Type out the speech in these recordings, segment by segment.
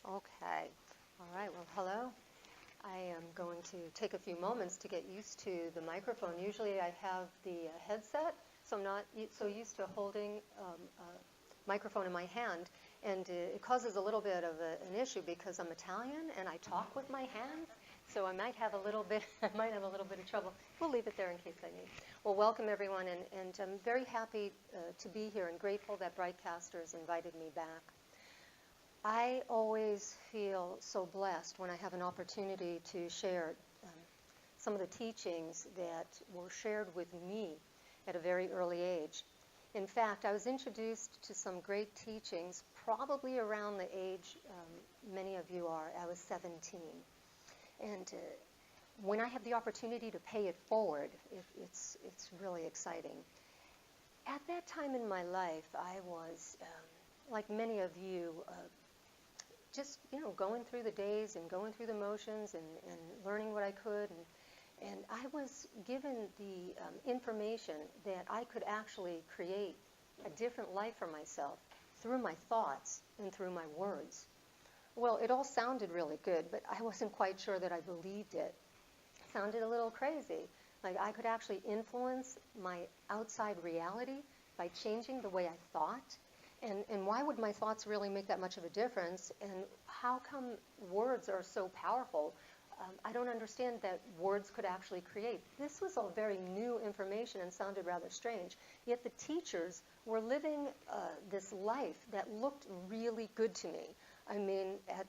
Okay. All right. Well, hello. I am going to take a few moments to get used to the microphone. Usually I have the headset, so I'm not so used to holding a microphone in my hand. And it causes a little bit of an issue because I'm Italian and I talk with my hands. So I might have a little bit, I might have a little bit of trouble. We'll leave it there in case I need. Well, welcome everyone, and I'm very happy to be here and grateful that BrightCasters invited me back. I always feel so blessed when I have an opportunity to share some of the teachings that were shared with me at a very early age. In fact, I was introduced to some great teachings probably around the age many of you are. I was 17. And when I have the opportunity to pay it forward, it's really exciting. At that time in my life, I was, like many of you, just, going through the days and going through the motions and learning what I could. And I was given the information that I could actually create a different life for myself through my thoughts and through my words. Well, it all sounded really good, but I wasn't quite sure that I believed it. It sounded a little crazy. Like I could actually influence my outside reality by changing the way I thought. And why would my thoughts really make that much of a difference? And how come words are so powerful? I don't understand that words could actually create. This was all very new information and sounded rather strange. Yet the teachers were living this life that looked really good to me. I mean, at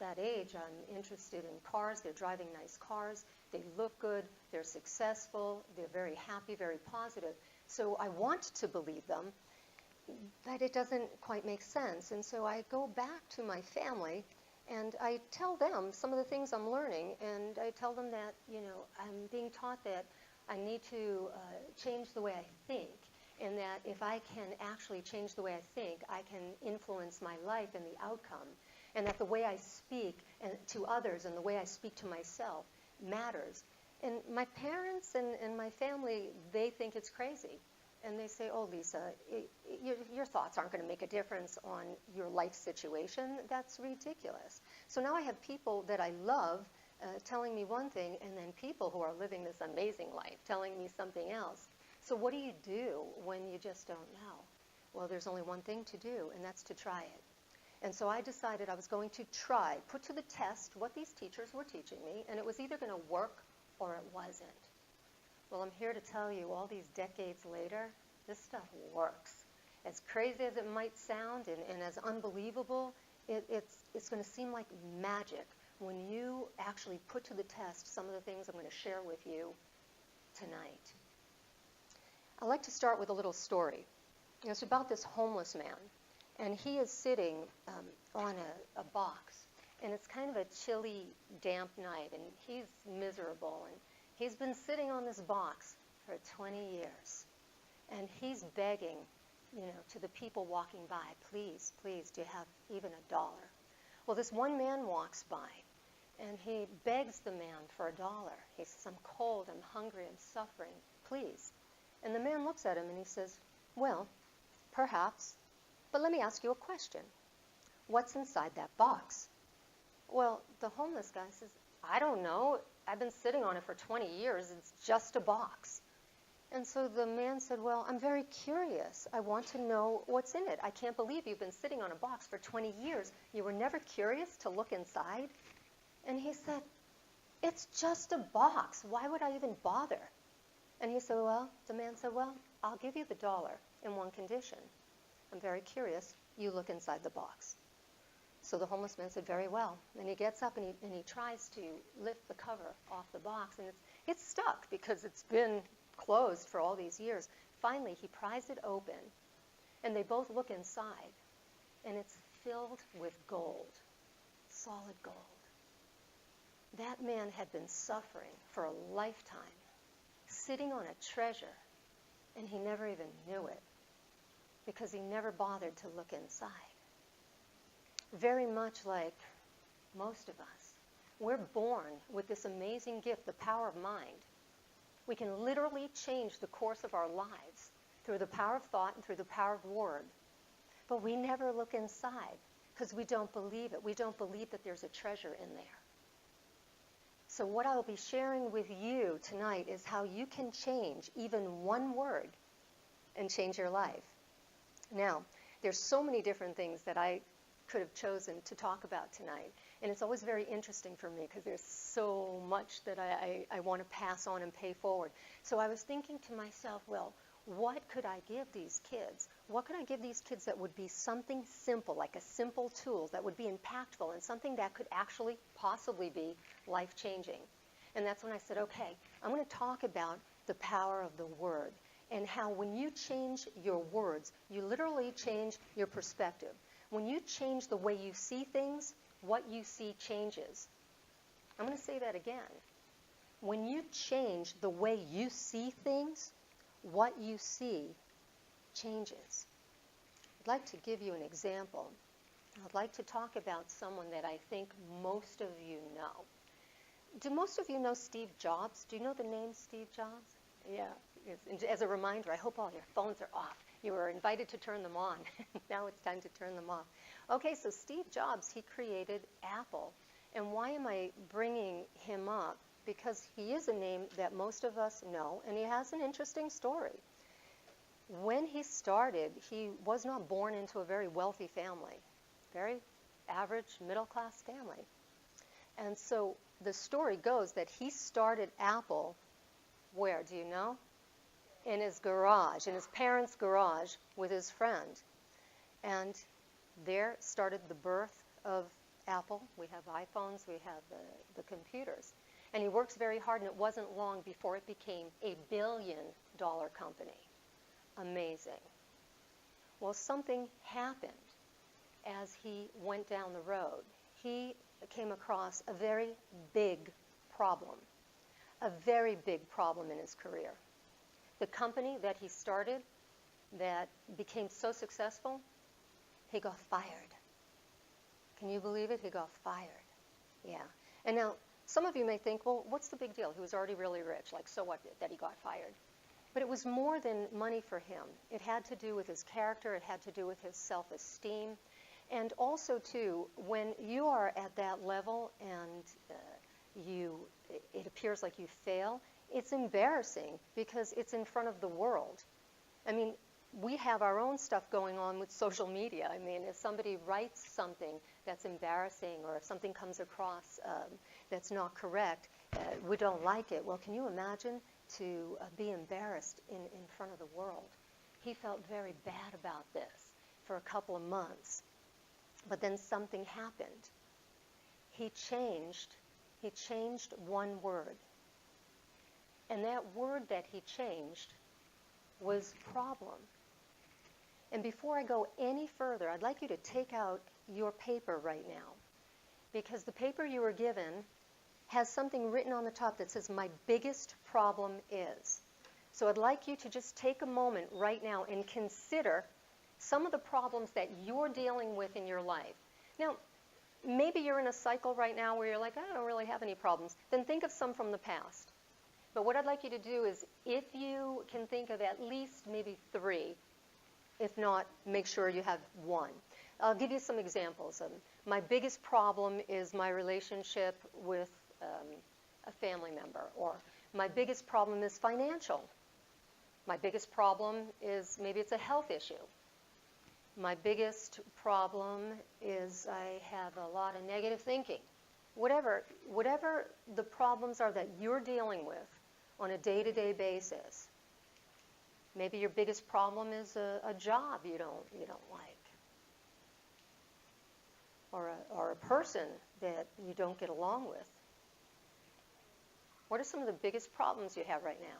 that age, I'm interested in cars. They're driving nice cars. They look good. They're successful. They're very happy, very positive. So I want to believe them, but it doesn't quite make sense. And so I go back to my family, and I tell them some of the things I'm learning, and I tell them that, I'm being taught that I need to change the way I think, and that if I can actually change the way I think, I can influence my life and the outcome, and that the way I speak to others and the way I speak to myself matters. And my parents and my family, they think it's crazy. And they say, oh, Lisa, your thoughts aren't going to make a difference on your life situation. That's ridiculous. So now I have people that I love telling me one thing, and then people who are living this amazing life telling me something else. So what do you do when you just don't know? Well, there's only one thing to do, and that's to try it. And so I decided I was going to try, put to the test what these teachers were teaching me, and it was either going to work or it wasn't. Well, I'm here to tell you, all these decades later, this stuff works. As crazy as it might sound and as unbelievable, it's going to seem like magic when you actually put to the test some of the things I'm going to share with you tonight. I'd like to start with a little story. It's about this homeless man, and he is sitting on a box, and it's kind of a chilly, damp night, and he's miserable, and he's been sitting on this box for 20 years, and he's begging, to the people walking by, please, please, do you have even $1? Well, this one man walks by, and he begs the man for $1. He says, I'm cold, I'm hungry, I'm suffering, please. And the man looks at him and he says, well, perhaps, but let me ask you a question. What's inside that box? Well, the homeless guy says, I don't know. I've been sitting on it for 20 years. It's just a box. And so the man said, well, I'm very curious. I want to know what's in it. I can't believe you've been sitting on a box for 20 years. You were never curious to look inside? And he said, it's just a box. Why would I even bother? And he said, the man said, I'll give you the $1 in one condition. I'm very curious. You look inside the box. So the homeless man said, very well. And he gets up and he tries to lift the cover off the box, and it's stuck because it's been closed for all these years. Finally, he pries it open, and they both look inside, and it's filled with gold, solid gold. That man had been suffering for a lifetime, sitting on a treasure, and he never even knew it because he never bothered to look inside. Very much like most of us, we're born with this amazing gift, the power of mind. We can literally change the course of our lives through the power of thought and through the power of word. But we never look inside. because we don't believe it. We don't believe that there's a treasure in there. So what I'll be sharing with you tonight is how you can change even one word and change your life. Now, there's so many different things that I could have chosen to talk about tonight. And it's always very interesting for me because there's so much that I want to pass on and pay forward. So I was thinking to myself, well, what could I give these kids? What could I give these kids that would be something simple, like a simple tool that would be impactful and something that could actually possibly be life-changing? And that's when I said, okay, I'm going to talk about the power of the word and how when you change your words, you literally change your perspective. When you change the way you see things, what you see changes. I'm going to say that again. When you change the way you see things, what you see changes. I'd like to give you an example. I'd like to talk about someone that I think most of you know. Do most of you know Steve Jobs? Do you know the name Steve Jobs? Yeah. As a reminder, I hope all your phones are off. You were invited to turn them on. Now it's time to turn them off. Okay, so Steve Jobs, he created Apple. And why am I bringing him up? Because he is a name that most of us know, and he has an interesting story. When he started, he was not born into a very wealthy family, very average middle-class family. And so the story goes that he started Apple, where, do you know? In his garage, in his parents' garage with his friend. And there started the birth of Apple. We have iPhones, we have the computers. And he works very hard, and it wasn't long before it became a billion-dollar company. Amazing. Well, something happened as he went down the road. He came across a very big problem in his career. The company that he started that became so successful, he got fired. Can you believe it? He got fired. Yeah. And now, some of you may think, well, what's the big deal? He was already really rich. Like, so what that he got fired? But it was more than money for him. It had to do with his character. It had to do with his self-esteem. And also, too, when you are at that level and it appears like you fail, it's embarrassing because it's in front of the world. I mean, we have our own stuff going on with social media. I mean, if somebody writes something that's embarrassing or if something comes across that's not correct, we don't like it. Well, can you imagine to be embarrassed in front of the world? He felt very bad about this for a couple of months. But then something happened. He changed one word. And that word that he changed was problem. And before I go any further, I'd like you to take out your paper right now, because the paper you were given has something written on the top that says, my biggest problem is. So I'd like you to just take a moment right now and consider some of the problems that you're dealing with in your life. Now, maybe you're in a cycle right now where you're like, I don't really have any problems. Then think of some from the past. But what I'd like you to do is, if you can think of at least maybe 3, if not, make sure you have 1. I'll give you some examples. My biggest problem is my relationship with a family member, or my biggest problem is financial. My biggest problem is maybe it's a health issue. My biggest problem is I have a lot of negative thinking. Whatever the problems are that you're dealing with on a day-to-day basis. Maybe your biggest problem is a job you don't like, or a person that you don't get along with. What are some of the biggest problems you have right now?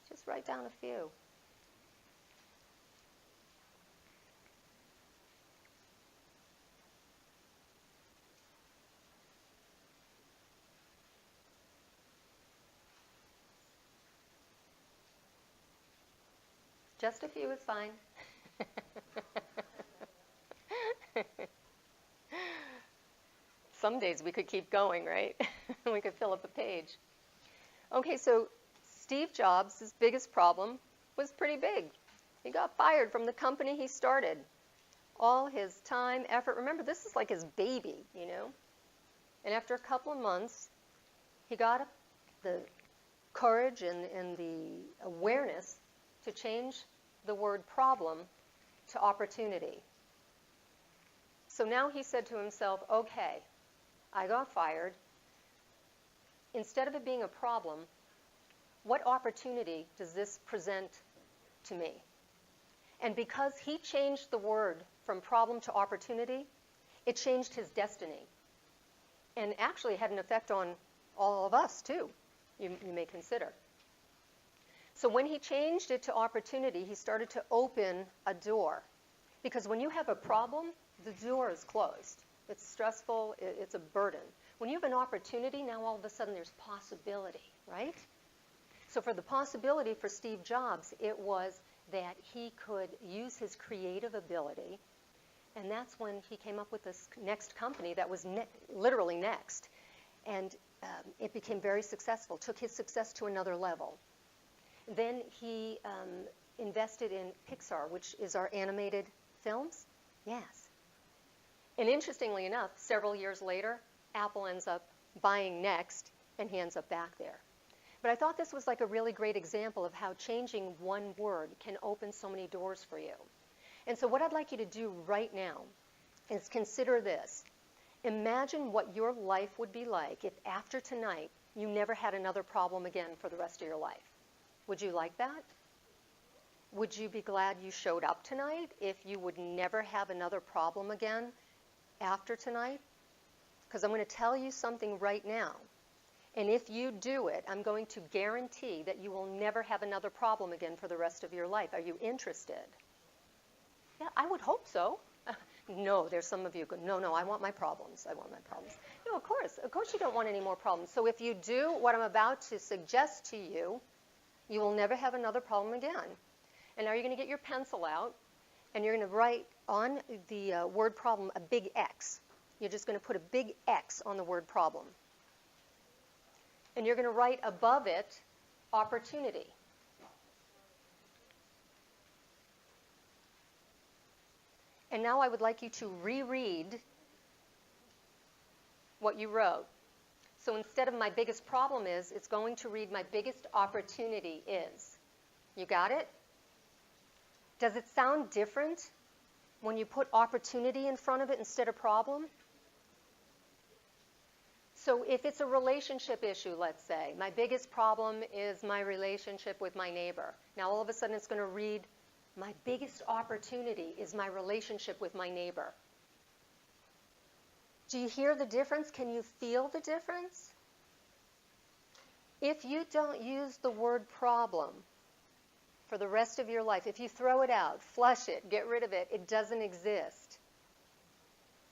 Just write down a few. Just a few is fine. Some days we could keep going, right? We could fill up a page. Okay, so Steve Jobs' biggest problem was pretty big. He got fired from the company he started. all his time, effort. Remember, this is like his baby, you know. And after a couple of months, he got the courage and the awareness to change the word problem to opportunity. So now he said to himself, okay, I got fired. Instead of it being a problem, what opportunity does this present to me? And because he changed the word from problem to opportunity, it changed his destiny. And actually had an effect on all of us, too, you may consider. So when he changed it to opportunity, he started to open a door. Because when you have a problem, the door is closed. It's stressful, it's a burden. When you have an opportunity, now all of a sudden there's possibility, right? So for the possibility for Steve Jobs, it was that he could use his creative ability, and that's when he came up with this next company that was literally next. And it became very successful, took his success to another level. Then he invested in Pixar, which is our animated films. Yes. And interestingly enough, several years later, Apple ends up buying Next, and he ends up back there. But I thought this was like a really great example of how changing one word can open so many doors for you. And so what I'd like you to do right now is consider this. Imagine what your life would be like if after tonight you never had another problem again for the rest of your life. Would you like that? Would you be glad you showed up tonight if you would never have another problem again after tonight? Because I'm going to tell you something right now. And if you do it, I'm going to guarantee that you will never have another problem again for the rest of your life. Are you interested? Yeah, I would hope so. No, there's some of you go, no, I want my problems. I want my problems. No, of course you don't want any more problems. So if you do what I'm about to suggest to you, you will never have another problem again. And now you're going to get your pencil out, and you're going to write on the word problem a big X. You're just going to put a big X on the word problem. And you're going to write above it opportunity. And now I would like you to reread what you wrote. So instead of my biggest problem is, it's going to read my biggest opportunity is. You got it? Does it sound different when you put opportunity in front of it instead of problem? So if it's a relationship issue, let's say, my biggest problem is my relationship with my neighbor. Now all of a sudden it's going to read, my biggest opportunity is my relationship with my neighbor. Do you hear the difference? Can you feel the difference? If you don't use the word problem for the rest of your life, if you throw it out, flush it, get rid of it, it doesn't exist,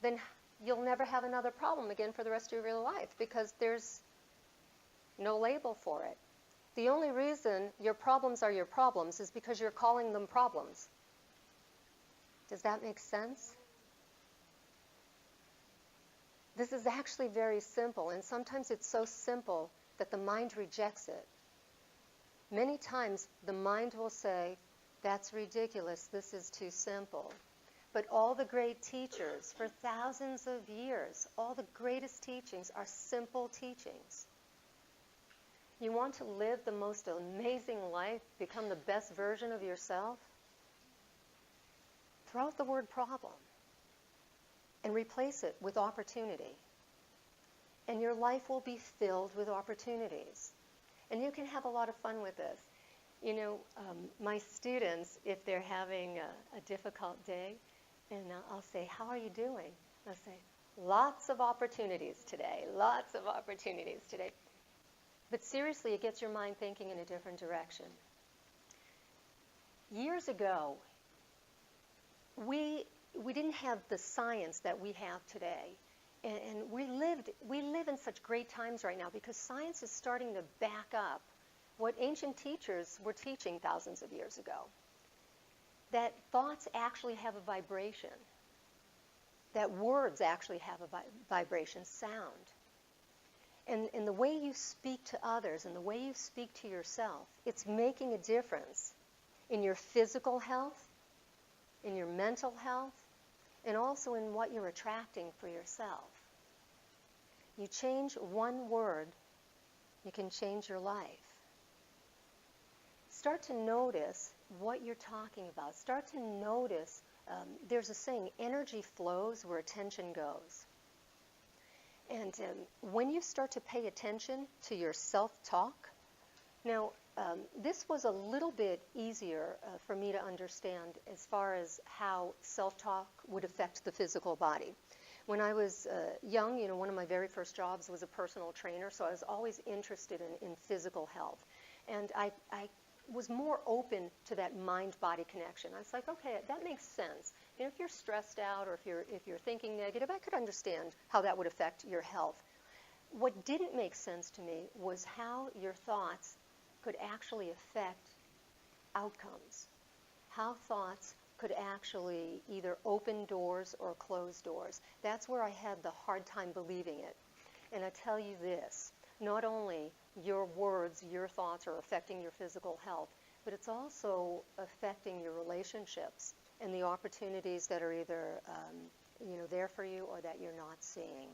then you'll never have another problem again for the rest of your life because there's no label for it. The only reason your problems are your problems is because you're calling them problems. Does that make sense? This is actually very simple, and sometimes it's so simple that the mind rejects it. Many times the mind will say, that's ridiculous, this is too simple. But all the great teachers for thousands of years, all the greatest teachings are simple teachings. You want to live the most amazing life, become the best version of yourself? Throw out the word problem and replace it with opportunity. And your life will be filled with opportunities. And you can have a lot of fun with this. You know, my students, if they're having a difficult day, and I'll say, how are you doing? I'll say, lots of opportunities today, lots of opportunities today. But seriously, it gets your mind thinking in a different direction. Years ago, we didn't have the science that we have today. And we live in such great times right now because science is starting to back up what ancient teachers were teaching thousands of years ago. That thoughts actually have a vibration. That words actually have a vibration, sound. And the way you speak to others and the way you speak to yourself, it's making a difference in your physical health, in your mental health, and also in what you're attracting for yourself. You change one word, you can change your life. Start to notice what you're talking about. Start to notice, there's a saying, energy flows where attention goes. And when you start to pay attention to your self-talk, now this was a little bit easier for me to understand as far as how self-talk would affect the physical body. When I was young, one of my very first jobs was a personal trainer, so I was always interested in physical health. And I was more open to that mind-body connection. I was like, okay, that makes sense. If you're stressed out or if you're thinking negative, I could understand how that would affect your health. What didn't make sense to me was how your thoughts could actually affect outcomes. How thoughts could actually either open doors or close doors. That's where I had the hard time believing it. And I tell you this, not only your words, your thoughts are affecting your physical health, but it's also affecting your relationships and the opportunities that are either there for you or that you're not seeing.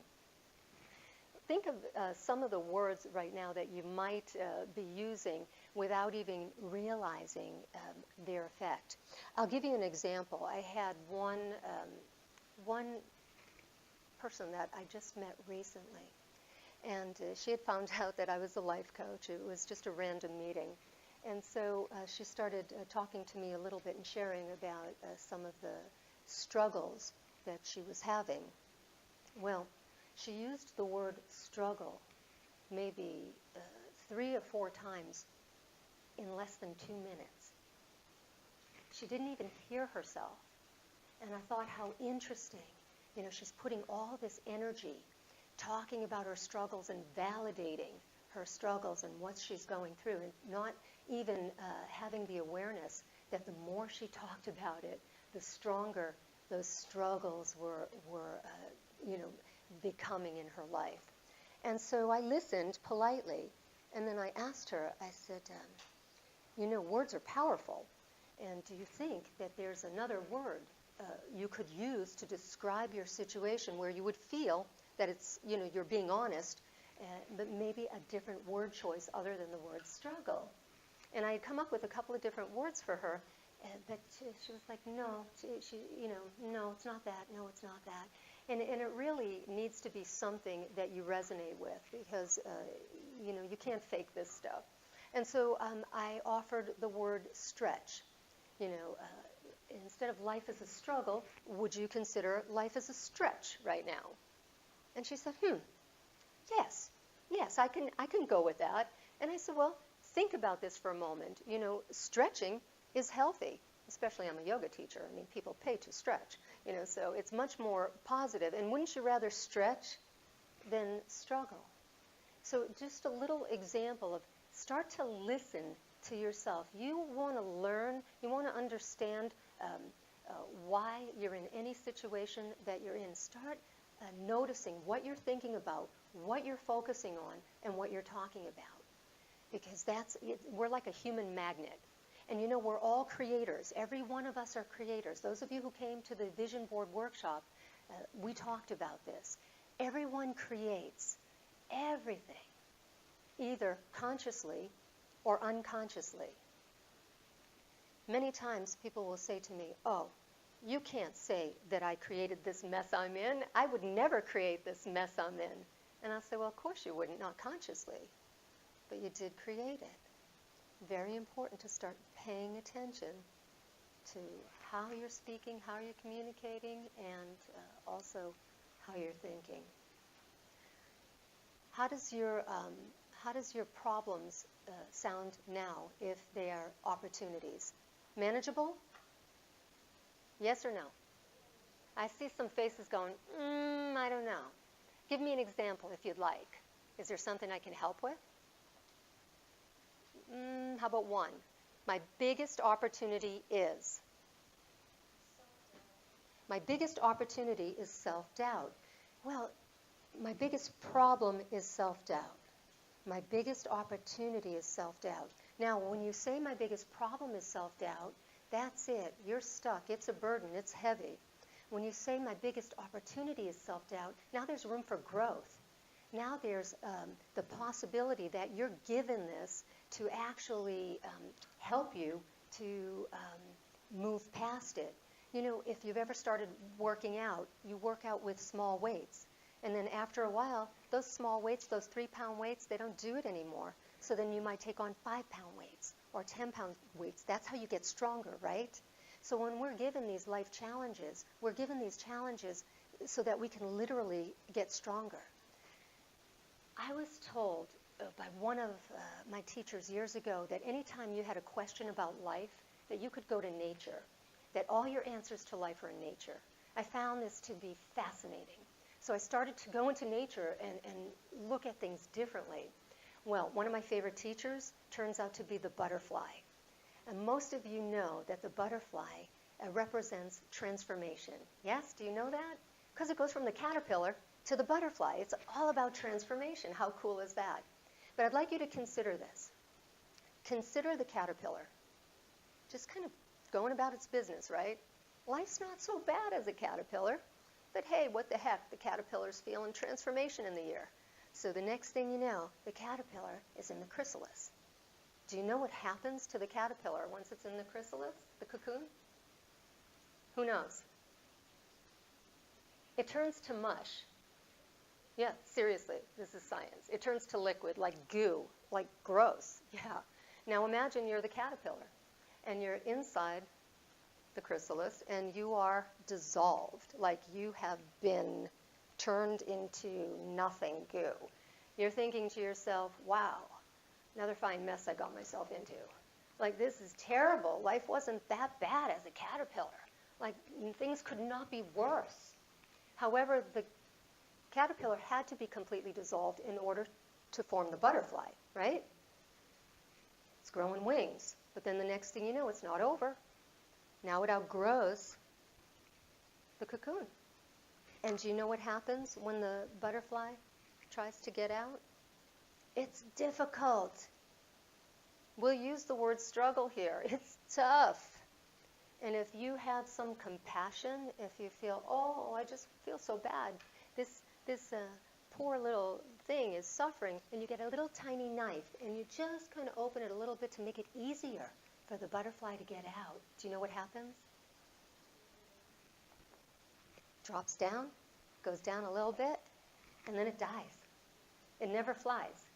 Think of some of the words right now that you might be using without even realizing their effect. I'll give you an example. I had one person that I just met recently, and she had found out that I was a life coach. It was just a random meeting. And so she started talking to me a little bit and sharing about some of the struggles that she was having. Well, she used the word struggle maybe 3 or 4 times in less than 2 minutes. She didn't even hear herself. And I thought, how interesting. She's putting all this energy talking about her struggles and validating her struggles and what she's going through, and not even having the awareness that the more she talked about it, the stronger those struggles were becoming in her life. And so I listened politely, and then I asked her, I said, words are powerful, and do you think that there's another word you could use to describe your situation where you would feel that it's, you're being honest, but maybe a different word choice other than the word struggle? And I had come up with a couple of different words for her, but she was like, no, no, it's not that, no, it's not that. And it really needs to be something that you resonate with, because, you can't fake this stuff. And so I offered the word stretch. Instead of life as a struggle, would you consider life as a stretch right now? And she said, yes, I can go with that. And I said, well, think about this for a moment. Stretching is healthy, especially I'm a yoga teacher. I mean, people pay to stretch, so it's much more positive. And wouldn't you rather stretch than struggle? So just a little example of start to listen to yourself. You want to learn, you want to understand why you're in any situation that you're in. Start noticing what you're thinking about, what you're focusing on, and what you're talking about. Because we're like a human magnet. And we're all creators. Every one of us are creators. Those of you who came to the Vision Board workshop, we talked about this. Everyone creates everything, either consciously or unconsciously. Many times people will say to me, oh, you can't say that I created this mess I'm in. I would never create this mess I'm in. And I'll say, well, of course you wouldn't, not consciously. But you did create it. Very important to start paying attention to how you're speaking, how you're communicating, and also how you're thinking. How does your problems sound now if they are opportunities? Manageable? Yes or no? I see some faces going, I don't know. Give me an example if you'd like. Is there something I can help with? How about one? My biggest opportunity is? My biggest opportunity is self-doubt. Well, my biggest problem is self-doubt. My biggest opportunity is self-doubt. Now, when you say my biggest problem is self-doubt, that's it. You're stuck. It's a burden. It's heavy. when you say my biggest opportunity is self-doubt, now there's room for growth. Now there's the possibility that you're given this to actually help you to move past it. You know, if you've ever started working out, you work out with small weights. And then after a while, those small weights, those 3-pound weights, they don't do it anymore. So then you might take on 5-pound weights or 10-pound weights. That's how you get stronger, right? So when we're given these life challenges, we're given these challenges so that we can literally get stronger. I was told by one of my teachers years ago that anytime you had a question about life, that you could go to nature, that all your answers to life are in nature. I found this to be fascinating. So I started to go into nature and look at things differently. Well, one of my favorite teachers turns out to be the butterfly. And most of you know that the butterfly represents transformation. Yes, do you know that? Because it goes from the caterpillar to the butterfly. It's all about transformation. How cool is that? But I'd like you to consider this. Consider the caterpillar. Just kind of going about its business, right? Life's not so bad as a caterpillar. But hey, what the heck? The caterpillar's feeling transformation in the year. So the next thing you know, the caterpillar is in the chrysalis. Do you know what happens to the caterpillar once it's in the chrysalis, the cocoon? Who knows? It turns to mush. Yeah, seriously, this is science. It turns to liquid, like goo, like gross. Yeah. Now imagine you're the caterpillar, and you're inside the chrysalis, and you are dissolved, like you have been turned into nothing goo. You're thinking to yourself, wow, another fine mess I got myself into. Like, this is terrible. Life wasn't that bad as a caterpillar. Like, things could not be worse. However, the caterpillar had to be completely dissolved in order to form the butterfly, right? It's growing wings. But then the next thing you know, it's not over. Now it outgrows the cocoon. And do you know what happens when the butterfly tries to get out? It's difficult. We'll use the word struggle here. It's tough. And if you have some compassion, if you feel, oh, I just feel so bad, this poor little thing is suffering, and you get a little tiny knife, and you just kind of open it a little bit to make it easier for the butterfly to get out. Do you know what happens? Drops down, goes down a little bit, and then it dies. It never flies.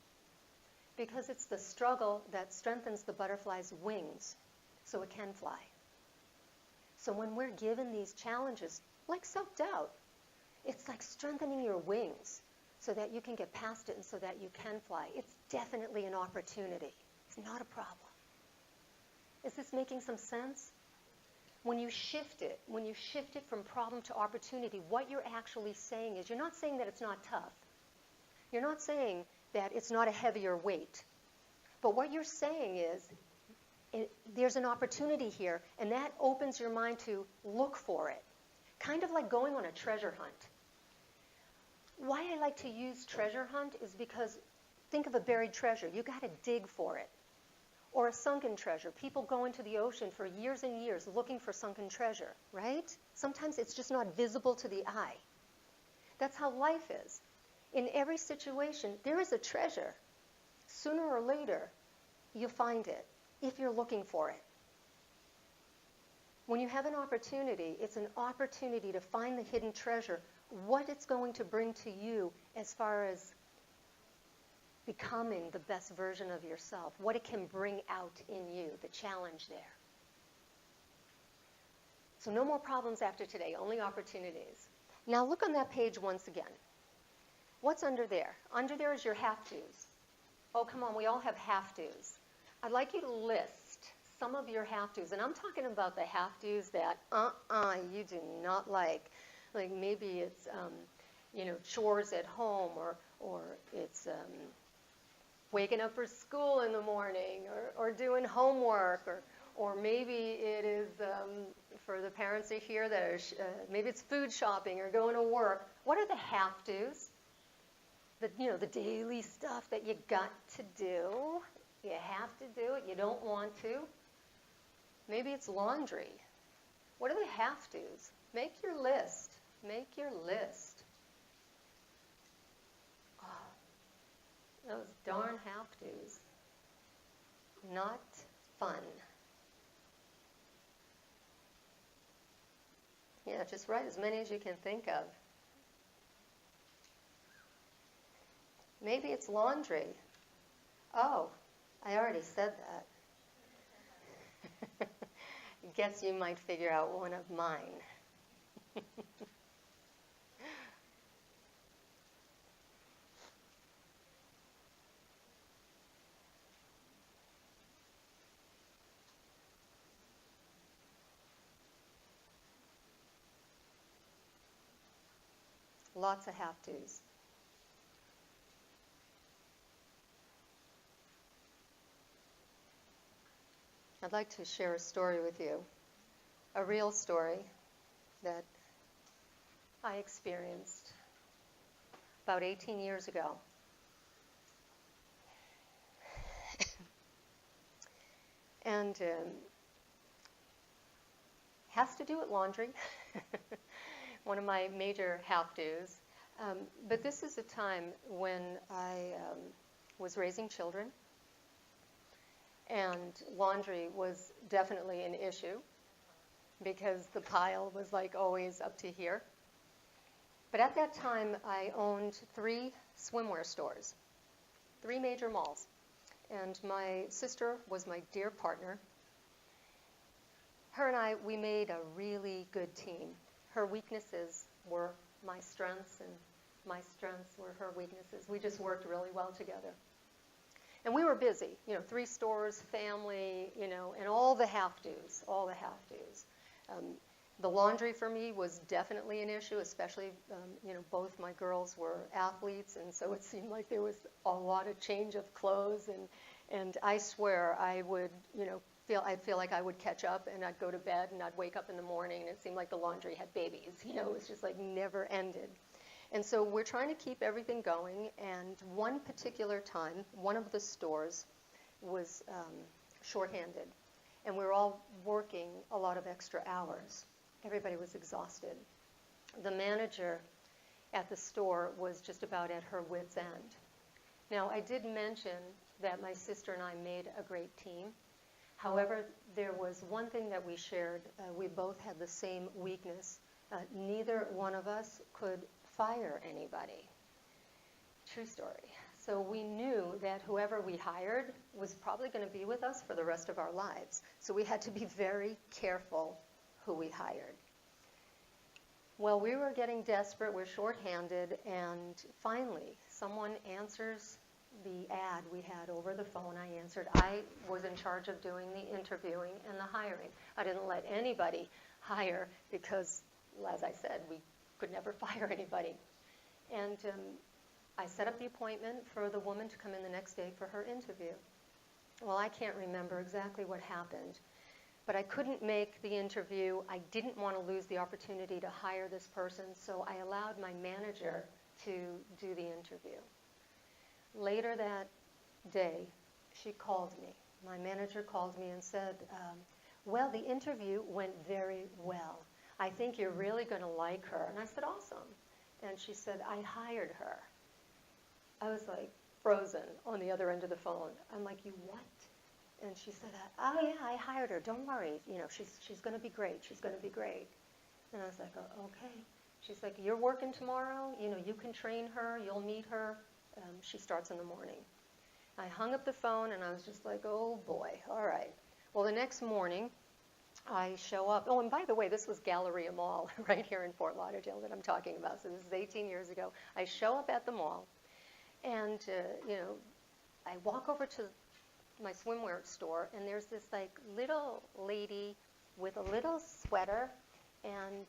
Because it's the struggle that strengthens the butterfly's wings so it can fly. So when we're given these challenges, like self-doubt, it's like strengthening your wings so that you can get past it and so that you can fly. It's definitely an opportunity. It's not a problem. Is this making some sense? When you shift it from problem to opportunity, what you're actually saying is, you're not saying that it's not tough. You're not saying that it's not a heavier weight. But what you're saying is, there's an opportunity here, and that opens your mind to look for it. Kind of like going on a treasure hunt. Why I like to use treasure hunt is because, think of a buried treasure. You got to dig for it. Or a sunken treasure. People go into the ocean for years and years looking for sunken treasure, right? Sometimes it's just not visible to the eye. That's how life is. In every situation, there is a treasure. Sooner or later, you'll find it if you're looking for it. When you have an opportunity, it's an opportunity to find the hidden treasure, what it's going to bring to you as far as becoming the best version of yourself, what it can bring out in you, the challenge there. So no more problems after today, only opportunities. Now look on that page once again. What's under there? Under there is your have-tos. Oh, come on, we all have have-tos. I'd like you to list some of your have-tos, and I'm talking about the have-tos that you do not like. Like maybe it's chores at home, or it's waking up for school in the morning, or doing homework, or maybe it is for the parents are here that are maybe it's food shopping or going to work. What are the have-tos? The daily stuff that you got to do. You have to do it. You don't want to. Maybe it's laundry. What are the have-tos? Make your list. Make your list. Oh, those darn have-tos. Not fun. Yeah, just write as many as you can think of. Maybe it's laundry. Oh, I already said that. Guess you might figure out one of mine. Lots of have-tos. I'd like to share a story with you, a real story that I experienced about 18 years ago. And has to do with laundry, one of my major have-tos. But this is a time when I was raising children, and laundry was definitely an issue because the pile was like always up to here. But at that time, I owned 3 swimwear stores, 3 major malls. And my sister was my dear partner. Her and I, we made a really good team. Her weaknesses were my strengths, and my strengths were her weaknesses. We just worked really well together. And we were busy, 3 stores, family, and all the have-tos, The laundry for me was definitely an issue, especially, both my girls were athletes, and so it seemed like there was a lot of change of clothes, and I swear I would, I'd feel like I would catch up, and I'd go to bed, and I'd wake up in the morning, and it seemed like the laundry had babies, it was just like never ended. And so we're trying to keep everything going, and one particular time, one of the stores was shorthanded, and we were all working a lot of extra hours. Everybody was exhausted. The manager at the store was just about at her wit's end. Now, I did mention that my sister and I made a great team. However, there was one thing that we shared. We both had the same weakness. Neither one of us could fire anybody. True story. So we knew that whoever we hired was probably going to be with us for the rest of our lives. So we had to be very careful who we hired. Well, we were getting desperate. We're shorthanded, and finally, someone answers the ad we had over the phone. I answered. I was in charge of doing the interviewing and the hiring. I didn't let anybody hire because, as I said, we could never fire anybody. And I set up the appointment for the woman to come in the next day for her interview. Well, I can't remember exactly what happened, but I couldn't make the interview. I didn't want to lose the opportunity to hire this person, so I allowed my manager to do the interview. Later that day, she called me. My manager called me and said, well, the interview went very well. I think you're really going to like her. And I said, awesome. And she said, I hired her. I was like frozen on the other end of the phone. I'm like, you what? And she said, oh yeah, I hired her. Don't worry. She's going to be great. She's going to be great. And I was like, oh, okay. She's like, you're working tomorrow. You can train her. You'll meet her. She starts in the morning. I hung up the phone, and I was just like, oh boy, all right. Well, the next morning, I show up. Oh, and by the way, this was Galleria Mall right here in Fort Lauderdale that I'm talking about. So this is 18 years ago. I show up at the mall, and I walk over to my swimwear store, and there's this like little lady with a little sweater and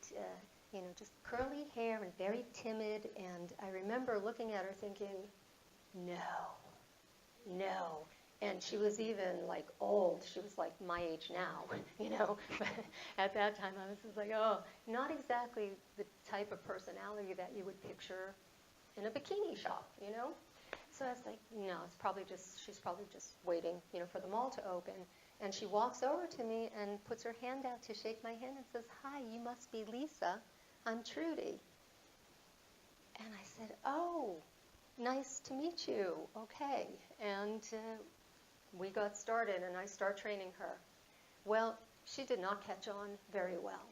just curly hair and very timid. And I remember looking at her thinking, no. And she was even like old. She was like my age now, But at that time, I was just like, oh, not exactly the type of personality that you would picture in a bikini shop, So I was like, no, she's probably just waiting, for the mall to open. And she walks over to me and puts her hand out to shake my hand and says, "Hi, you must be Lisa. I'm Trudy." And I said, "Oh, nice to meet you. Okay." And we got started, and I start training her. Well, she did not catch on very well.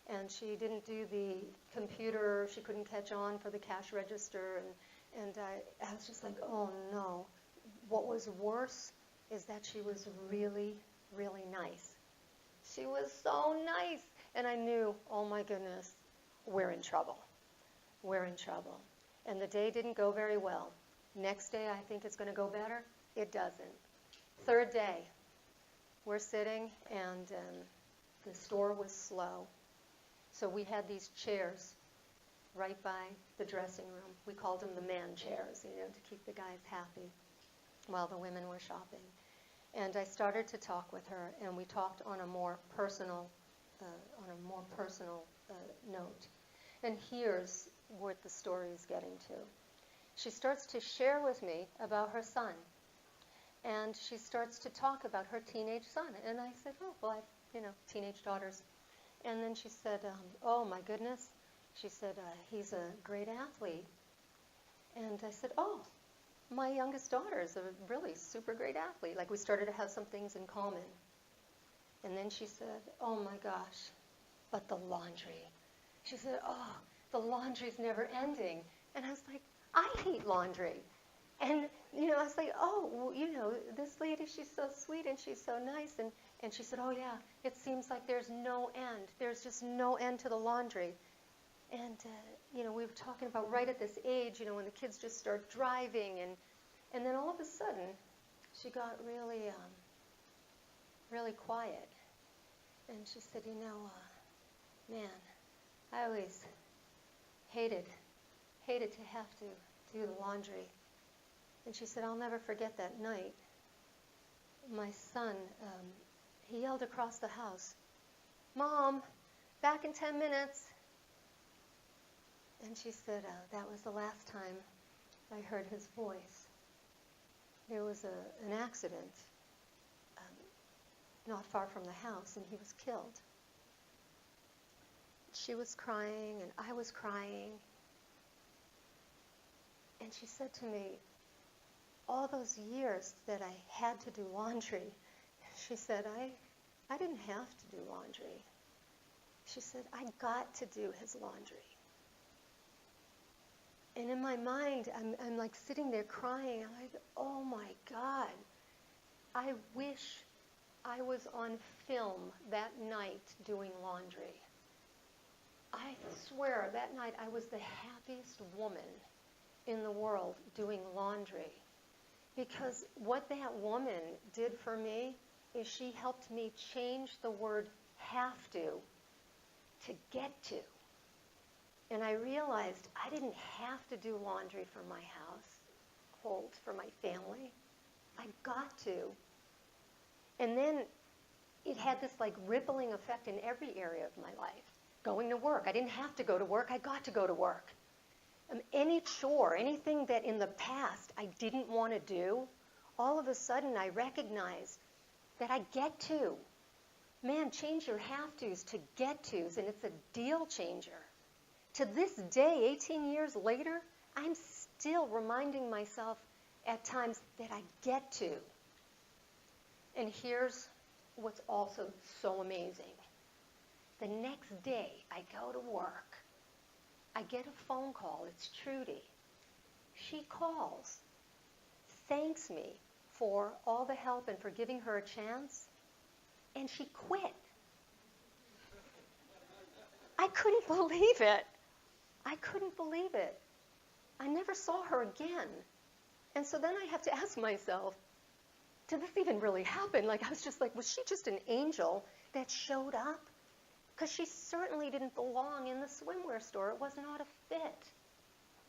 And she didn't do the computer. She couldn't catch on for the cash register. And I was just like, oh, no. What was worse is that she was really, really nice. She was so nice. And I knew, oh, my goodness, we're in trouble. We're in trouble. And the day didn't go very well. Next day, I think it's going to go better. It doesn't. Third day, we're sitting, and the store was slow. So we had these chairs right by the dressing room. We called them the man chairs, to keep the guys happy while the women were shopping. And I started to talk with her, and we talked on a more personal note. And here's what the story is getting to. She starts to share with me about her son. And she starts to talk about her teenage son. And I said, oh, well, teenage daughters. And then she said, oh, my goodness. She said, he's a great athlete. And I said, oh, my youngest daughter is a really super great athlete. Like, we started to have some things in common. And then she said, oh, my gosh, but the laundry. She said, oh, the laundry's never ending. And I was like, I hate laundry. And, I was like, oh, well, this lady, she's so sweet and she's so nice. And she said, oh, yeah, it seems like there's no end. There's just no end to the laundry. And, we were talking about right at this age, when the kids just start driving. And then all of a sudden, she got really, really quiet. And she said, man, I always hated to have to do the laundry. And she said, I'll never forget that night. My son, he yelled across the house, Mom, back in 10 minutes. And she said, that was the last time I heard his voice. There was an accident not far from the house, and he was killed. She was crying, and I was crying. And she said to me, all those years that I had to do laundry, she said, I didn't have to do laundry. She said, I got to do his laundry. And in my mind, I'm like sitting there crying. I'm like, oh my God, I wish I was on film that night doing laundry. I swear that night I was the happiest woman in the world doing laundry. Because what that woman did for me is she helped me change the word have to get to. And I realized I didn't have to do laundry for my household, for my family. I got to. And then it had this like rippling effect in every area of my life. Going to work. I didn't have to go to work. I got to go to work. Any chore, anything that in the past I didn't want to do, all of a sudden I recognized that I get to. Man, change your have-tos to get-tos, and it's a deal changer. To this day, 18 years later, I'm still reminding myself at times that I get to. And here's what's also so amazing. The next day, I go to work. I get a phone call. It's Trudy. She calls, thanks me for all the help and for giving her a chance, and she quit. I couldn't believe it. I couldn't believe it. I never saw her again. And so then I have to ask myself, did this even really happen? Like, I was just like, was she just an angel that showed up? Because she certainly didn't belong in the swimwear store. It was not a fit.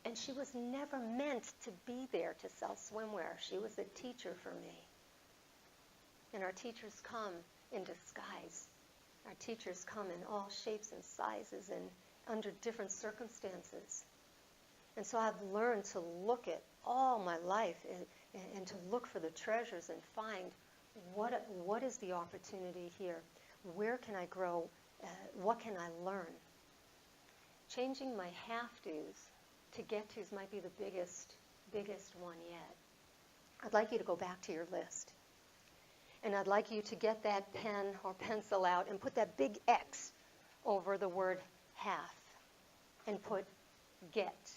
And she was never meant to be there to sell swimwear. She was a teacher for me. And our teachers come in disguise. Our teachers come in all shapes and sizes and under different circumstances. And so I've learned to look at all my life and to look for the treasures and find what is the opportunity here? Where can I grow? What can I learn? Changing my have-tos to get-tos might be the biggest one yet. I'd like you to go back to your list. And I'd like you to get that pen or pencil out and put that big X over the word have and put get.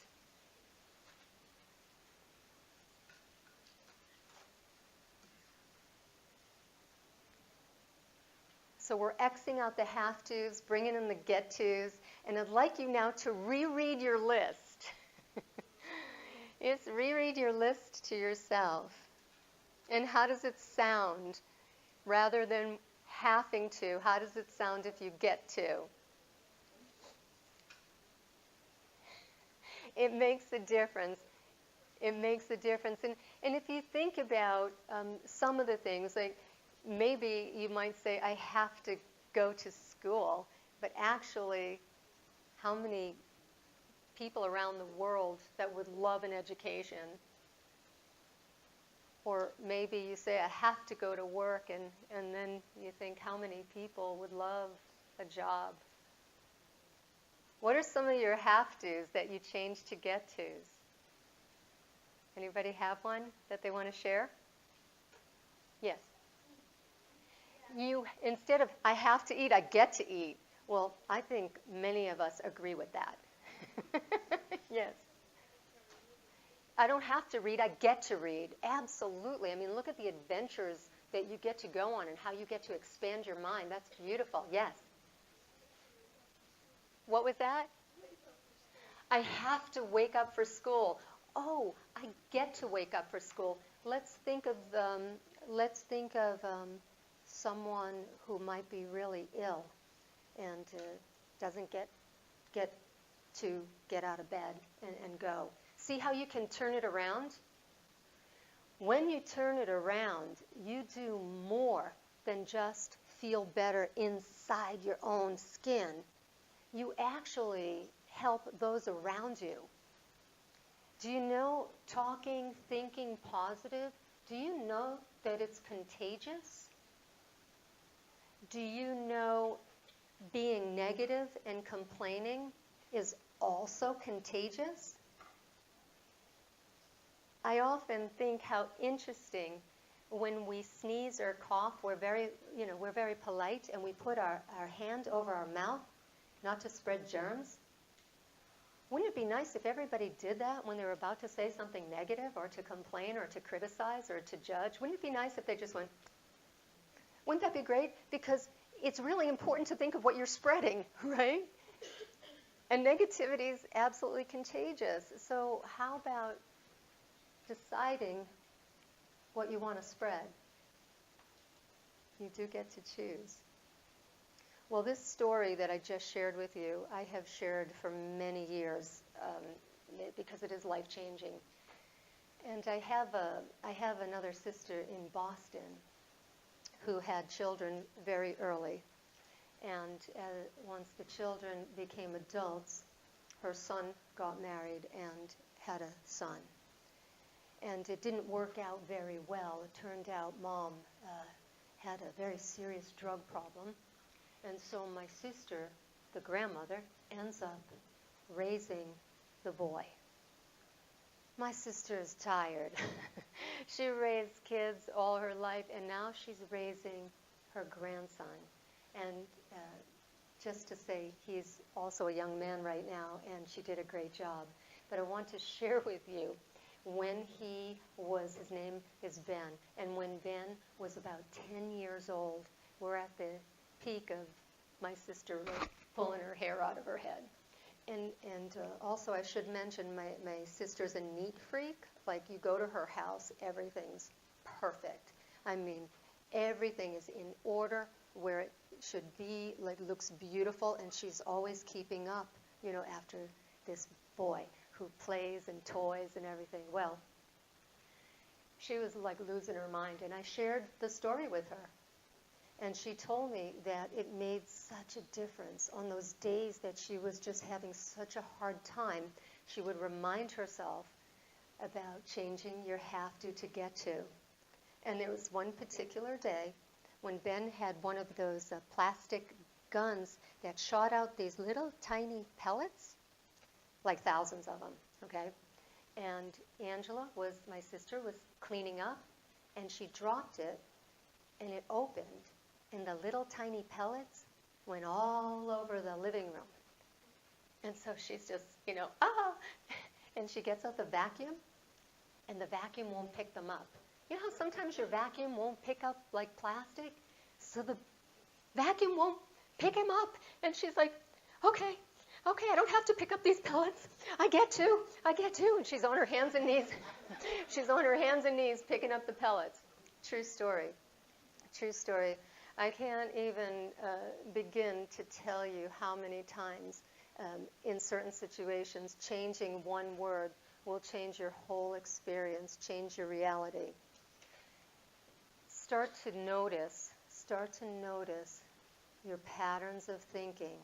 So we're Xing out the have-tos, bringing in the get-tos, and I'd like you now to reread your list. Yes, reread your list to yourself. And how does it sound? Rather than having to, how does it sound if you get to? It makes a difference. It makes a difference. And if you think about some of the things, like maybe you might say, I have to go to school, but actually, how many people around the world that would love an education? Or maybe you say, I have to go to work, and then you think, how many people would love a job? What are some of your have-tos that you change to get-tos? Anybody have one that they want to share? Yes. You, instead of, I have to eat, I get to eat. Well, I think many of us agree with that. Yes. I don't have to read, I get to read. Absolutely. I mean, look at the adventures that you get to go on and how you get to expand your mind. That's beautiful. Yes. What was that? I have to wake up for school. Oh, I get to wake up for school. Let's think of someone who might be really ill and doesn't get to get out of bed and go. See how you can turn it around? When you turn it around, you do more than just feel better inside your own skin. You actually help those around you. Do you know talking, thinking positive, do you know that it's contagious? Do you know being negative and complaining is also contagious? I often think how interesting when we sneeze or cough, we're very polite and we put our hand over our mouth, not to spread germs. Wouldn't it be nice if everybody did that when they were about to say something negative or to complain or to criticize or to judge? Wouldn't it be nice if they just went, wouldn't that be great? Because it's really important to think of what you're spreading, right? And negativity is absolutely contagious. So how about deciding what you want to spread? You do get to choose. Well, this story that I just shared with you, I have shared for many years because it is life-changing. And I have another sister in Boston who had children very early. And once the children became adults, her son got married and had a son. And it didn't work out very well. It turned out Mom had a very serious drug problem. And so my sister, the grandmother, ends up raising the boy. My sister is tired. She raised kids all her life, and now she's raising her grandson. And just to say, he's also a young man right now, and she did a great job. But I want to share with you when his name is Ben, and when Ben was about 10 years old, we're at the peak of my sister pulling her hair out of her head. And also I should mention my sister's a neat freak. Like, you go to her house, everything's perfect. I mean, everything is in order where it should be, like, looks beautiful, and she's always keeping up, after this boy who plays and toys and everything. Well, she was like losing her mind, and I shared the story with her. And she told me that it made such a difference on those days that she was just having such a hard time. She would remind herself about changing your have to get to. And there was one particular day when Ben had one of those plastic guns that shot out these little tiny pellets, like thousands of them, okay? And Angela, my sister, was cleaning up, and she dropped it, and it opened, and the little tiny pellets went all over the living room. And so she's just, and she gets out the vacuum, and the vacuum won't pick them up. You know how sometimes your vacuum won't pick up like plastic? So the vacuum won't pick him up. And she's like, okay, I don't have to pick up these pellets. I get to. And she's on her hands and knees. She's on her hands and knees picking up the pellets. True story. I can't even begin to tell you how many times in certain situations changing one word will change your whole experience, change your reality. Start to notice your patterns of thinking.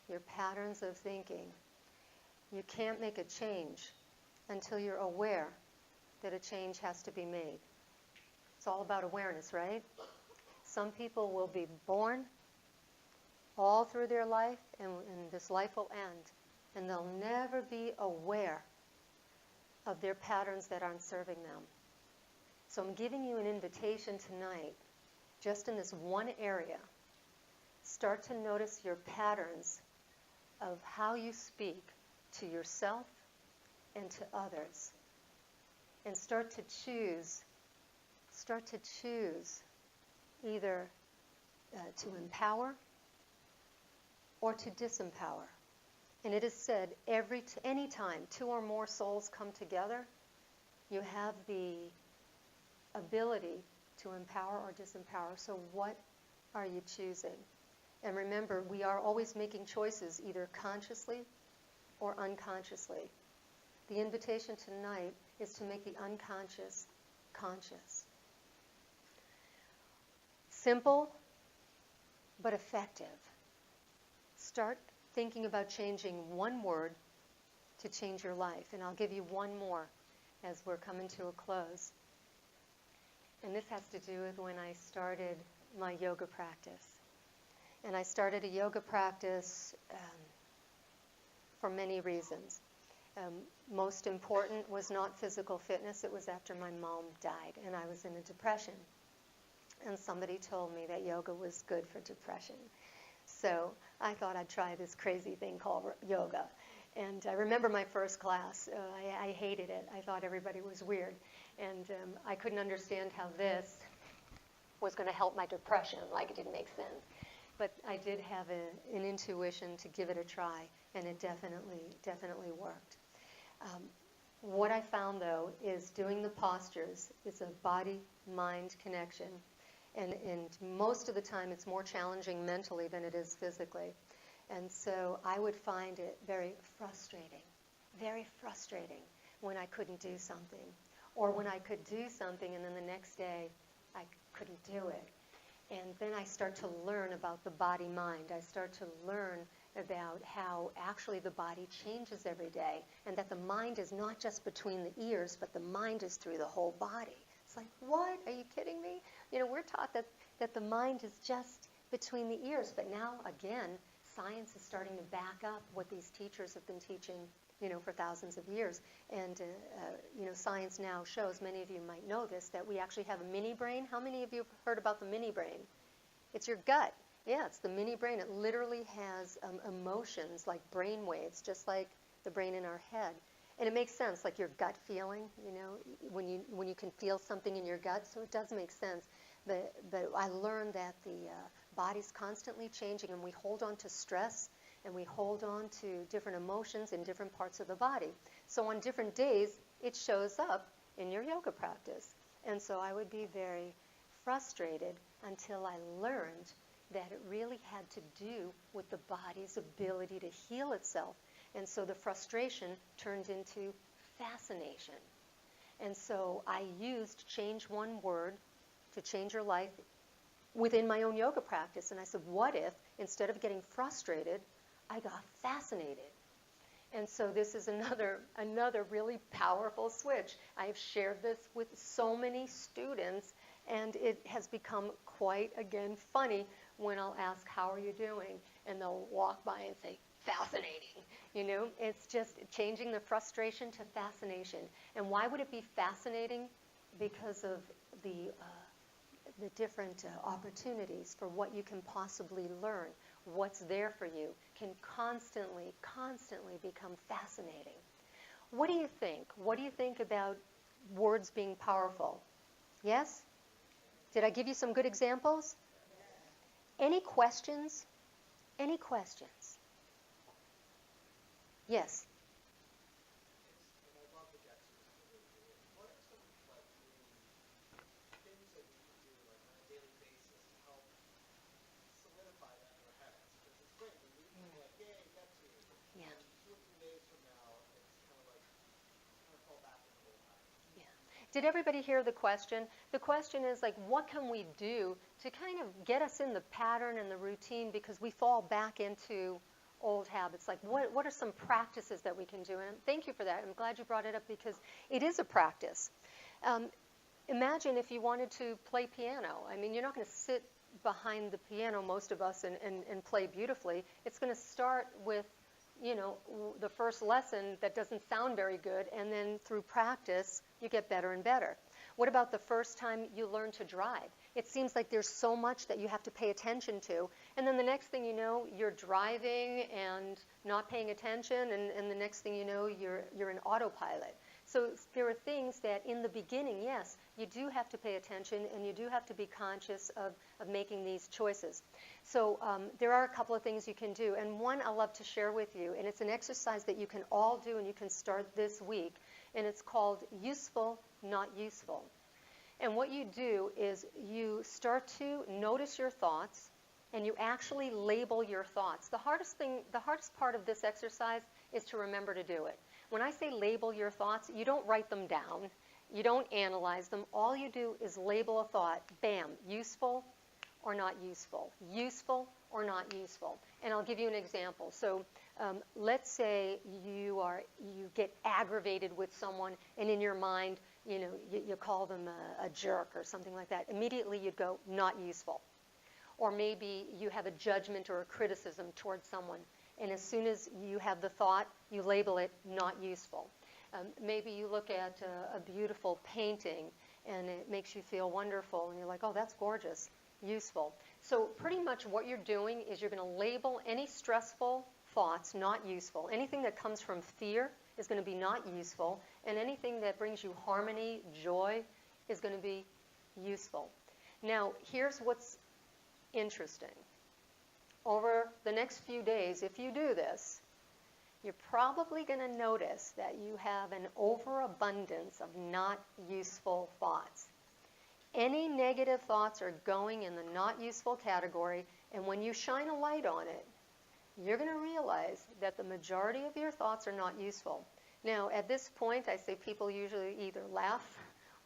Your patterns of thinking. You can't make a change until you're aware that a change has to be made. It's all about awareness, right? Some people will be born all through their life, and this life will end, and they'll never be aware of their patterns that aren't serving them. So I'm giving you an invitation tonight, just in this one area. Start to notice your patterns of how you speak to yourself and to others. And start to choose either to empower or to disempower. And it is said any time two or more souls come together, you have the ability to empower or disempower. So what are you choosing? And remember, we are always making choices, either consciously or unconsciously. The invitation tonight is to make the unconscious conscious. Simple, but effective. Start thinking about changing one word to change your life. And I'll give you one more as we're coming to a close. And this has to do with when I started my yoga practice. And I started a yoga practice for many reasons. Most important was not physical fitness. It was after my mom died, and I was in a depression. And somebody told me that yoga was good for depression. So I thought I'd try this crazy thing called yoga. And I remember my first class. I hated it. I thought everybody was weird. And I couldn't understand how this was going to help my depression. Like, it didn't make sense. But I did have an intuition to give it a try, and it definitely worked. What I found, though, is doing the postures is a body-mind connection. And most of the time, it's more challenging mentally than it is physically. And so I would find it very frustrating when I couldn't do something. Or when I could do something and then the next day I couldn't do it. And then I start to learn about the body-mind. I start to learn about how actually the body changes every day, and that the mind is not just between the ears, but the mind is through the whole body. It's like, what? Are you kidding me? You know, we're taught that the mind is just between the ears, but now, again, science is starting to back up what these teachers have been teaching, for thousands of years. And, science now shows, many of you might know this, that we actually have a mini brain. How many of you have heard about the mini brain? It's your gut. Yeah, it's the mini brain. It literally has emotions like brain waves, just like the brain in our head. And it makes sense, like your gut feeling, when you can feel something in your gut. So it does make sense. But I learned that the body's constantly changing, and we hold on to stress, and we hold on to different emotions in different parts of the body. So on different days, it shows up in your yoga practice. And so I would be very frustrated until I learned that it really had to do with the body's ability to heal itself. And so the frustration turned into fascination. And so I used change one word to change your life within my own yoga practice. And I said, what if, instead of getting frustrated, I got fascinated? And so this is another really powerful switch. I have shared this with so many students, and it has become quite, again, funny when I'll ask, how are you doing? And they'll walk by and say, fascinating. You know, it's just changing the frustration to fascination. And why would it be fascinating? Because of the different opportunities for what you can possibly learn. What's there for you can constantly become fascinating. What do you think? What do you think about words being powerful? Yes? Did I give you some good examples? Any questions? Any questions? Yes. Yeah. Yeah. Did everybody hear the question? The question is like, what can we do to kind of get us in the pattern and the routine, because we fall back into old habits? Like, what are some practices that we can do? And thank you for that. I'm glad you brought it up, because it is a practice. Imagine if you wanted to play piano. I mean, you're not going to sit behind the piano, most of us, and play beautifully. It's going to start with, you know, the first lesson that doesn't sound very good, and then through practice, you get better and better. What about the first time you learn to drive? It seems like there's so much that you have to pay attention to, and then the next thing you know, you're driving and not paying attention, and the next thing you know, you're in autopilot. So there are things that in the beginning, yes, you do have to pay attention, and you do have to be conscious of making these choices. So there are a couple of things you can do, and one I love to share with you, and it's an exercise that you can all do, and you can start this week, and it's called useful, not useful. And what you do is you start to notice your thoughts, and you actually label your thoughts. The hardest part of this exercise is to remember to do it. When I say label your thoughts, you don't write them down. You don't analyze them. All you do is label a thought. Bam, useful or not useful. Useful or not useful. And I'll give you an example. So let's say you get aggravated with someone, and in your mind, you call them a jerk or something like that. Immediately you'd go, not useful. Or maybe you have a judgment or a criticism towards someone, and as soon as you have the thought, you label it not useful. Maybe you look at a beautiful painting, and it makes you feel wonderful, and you're like, oh, that's gorgeous, useful. So pretty much what you're doing is you're going to label any stressful thoughts not useful. Anything that comes from fear is going to be not useful, and anything that brings you harmony, joy, is going to be useful. Now, here's what's interesting. Over the next few days, if you do this, you're probably going to notice that you have an overabundance of not useful thoughts. Any negative thoughts are going in the not useful category, and when you shine a light on it, you're going to realize that the majority of your thoughts are not useful. Now, at this point, I say people usually either laugh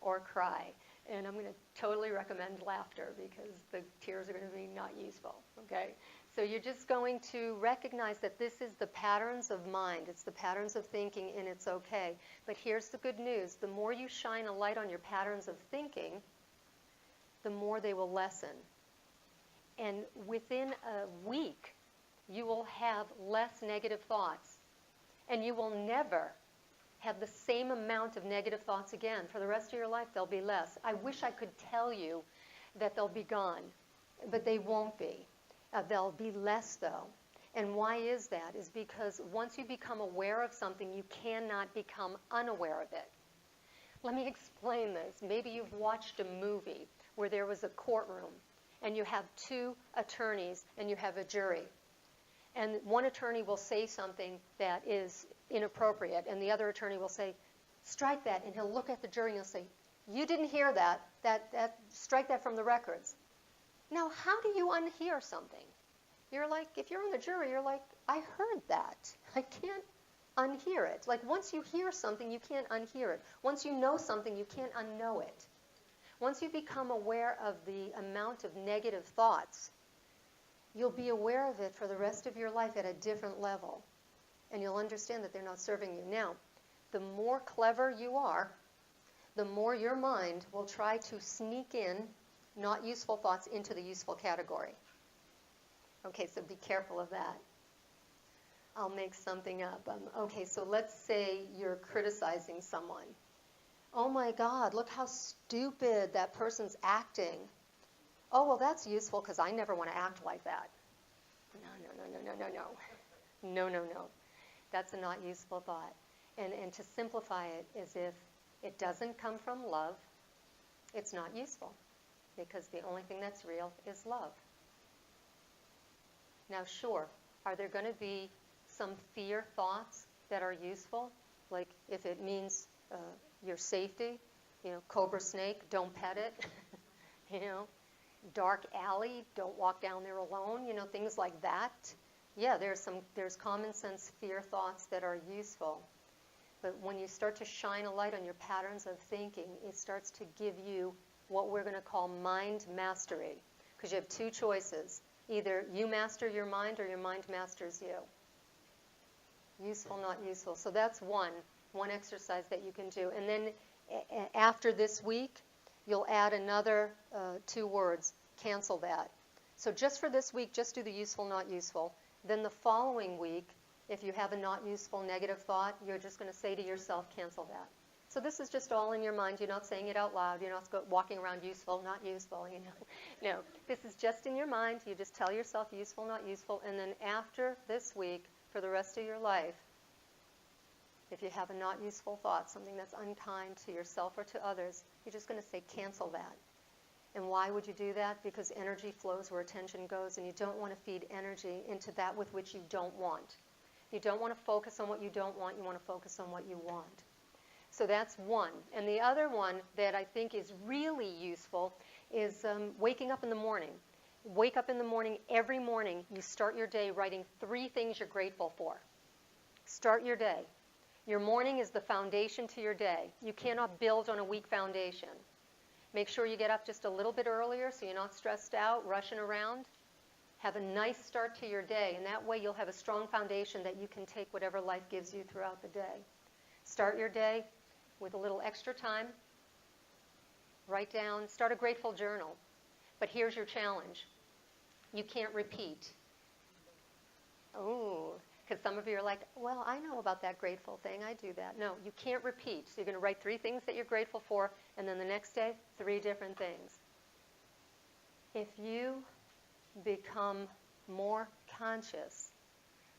or cry. And I'm going to totally recommend laughter, because the tears are going to be not useful, okay? So you're just going to recognize that this is the patterns of mind. It's the patterns of thinking, and it's okay. But here's the good news. The more you shine a light on your patterns of thinking, the more they will lessen. And within a week, you will have less negative thoughts. And you will never have the same amount of negative thoughts again. For the rest of your life, they'll be less. I wish I could tell you that they'll be gone, but they won't be. They'll be less, though. And why is that? Is because once you become aware of something, you cannot become unaware of it. Let me explain this. Maybe you've watched a movie where there was a courtroom, and you have two attorneys, and you have a jury. And one attorney will say something that is inappropriate, and the other attorney will say, strike that, and he'll look at the jury and he'll say, you didn't hear that, strike that from the records. Now, how do you unhear something? You're like, if you're on the jury, you're like, I heard that. I can't unhear it. Like, once you hear something, you can't unhear it. Once you know something, you can't unknow it. Once you become aware of the amount of negative thoughts, you'll be aware of it for the rest of your life at a different level. and you'll understand that they're not serving you. Now, the more clever you are, the more your mind will try to sneak in not useful thoughts into the useful category. Okay, so be careful of that. I'll make something up. Okay, so let's say you're criticizing someone. Oh my God, look how stupid that person's acting. Oh, well, that's useful because I never want to act like that. No. That's a not useful thought. And to simplify it is if it doesn't come from love, it's not useful because the only thing that's real is love. Now, sure, are there going to be some fear thoughts that are useful? Like if it means your safety, cobra snake, don't pet it, dark alley, don't walk down there alone, things like that. Yeah, there's common sense fear thoughts that are useful. But when you start to shine a light on your patterns of thinking, it starts to give you what we're going to call mind mastery. Because you have two choices. Either you master your mind or your mind masters you. Useful, not useful. So that's one exercise that you can do. And then after this week, you'll add another 2 words. Cancel that. So just for this week, just do the useful, not useful. Then the following week, if you have a not useful negative thought, you're just going to say to yourself, cancel that. So this is just all in your mind. You're not saying it out loud. You're not walking around useful, not useful, No, this is just in your mind. You just tell yourself useful, not useful. And then after this week, for the rest of your life, if you have a not useful thought, something that's unkind to yourself or to others, you're just going to say, cancel that. And why would you do that? Because energy flows where attention goes, and you don't want to feed energy into that with which you don't want. You don't want to focus on what you don't want. You want to focus on what you want. So that's one. And the other one that I think is really useful is waking up in the morning. Wake up in the morning. Every morning, you start your day writing 3 things you're grateful for. Start your day. Your morning is the foundation to your day. You cannot build on a weak foundation. Make sure you get up just a little bit earlier so you're not stressed out, rushing around. Have a nice start to your day, and that way you'll have a strong foundation that you can take whatever life gives you throughout the day. Start your day with a little extra time. Write down, start a grateful journal. But here's your challenge. You can't repeat. Oh, because some of you are like, well, I know about that grateful thing. I do that. No, you can't repeat. So you're going to write 3 things that you're grateful for, and then the next day, 3 different things. If you become more conscious,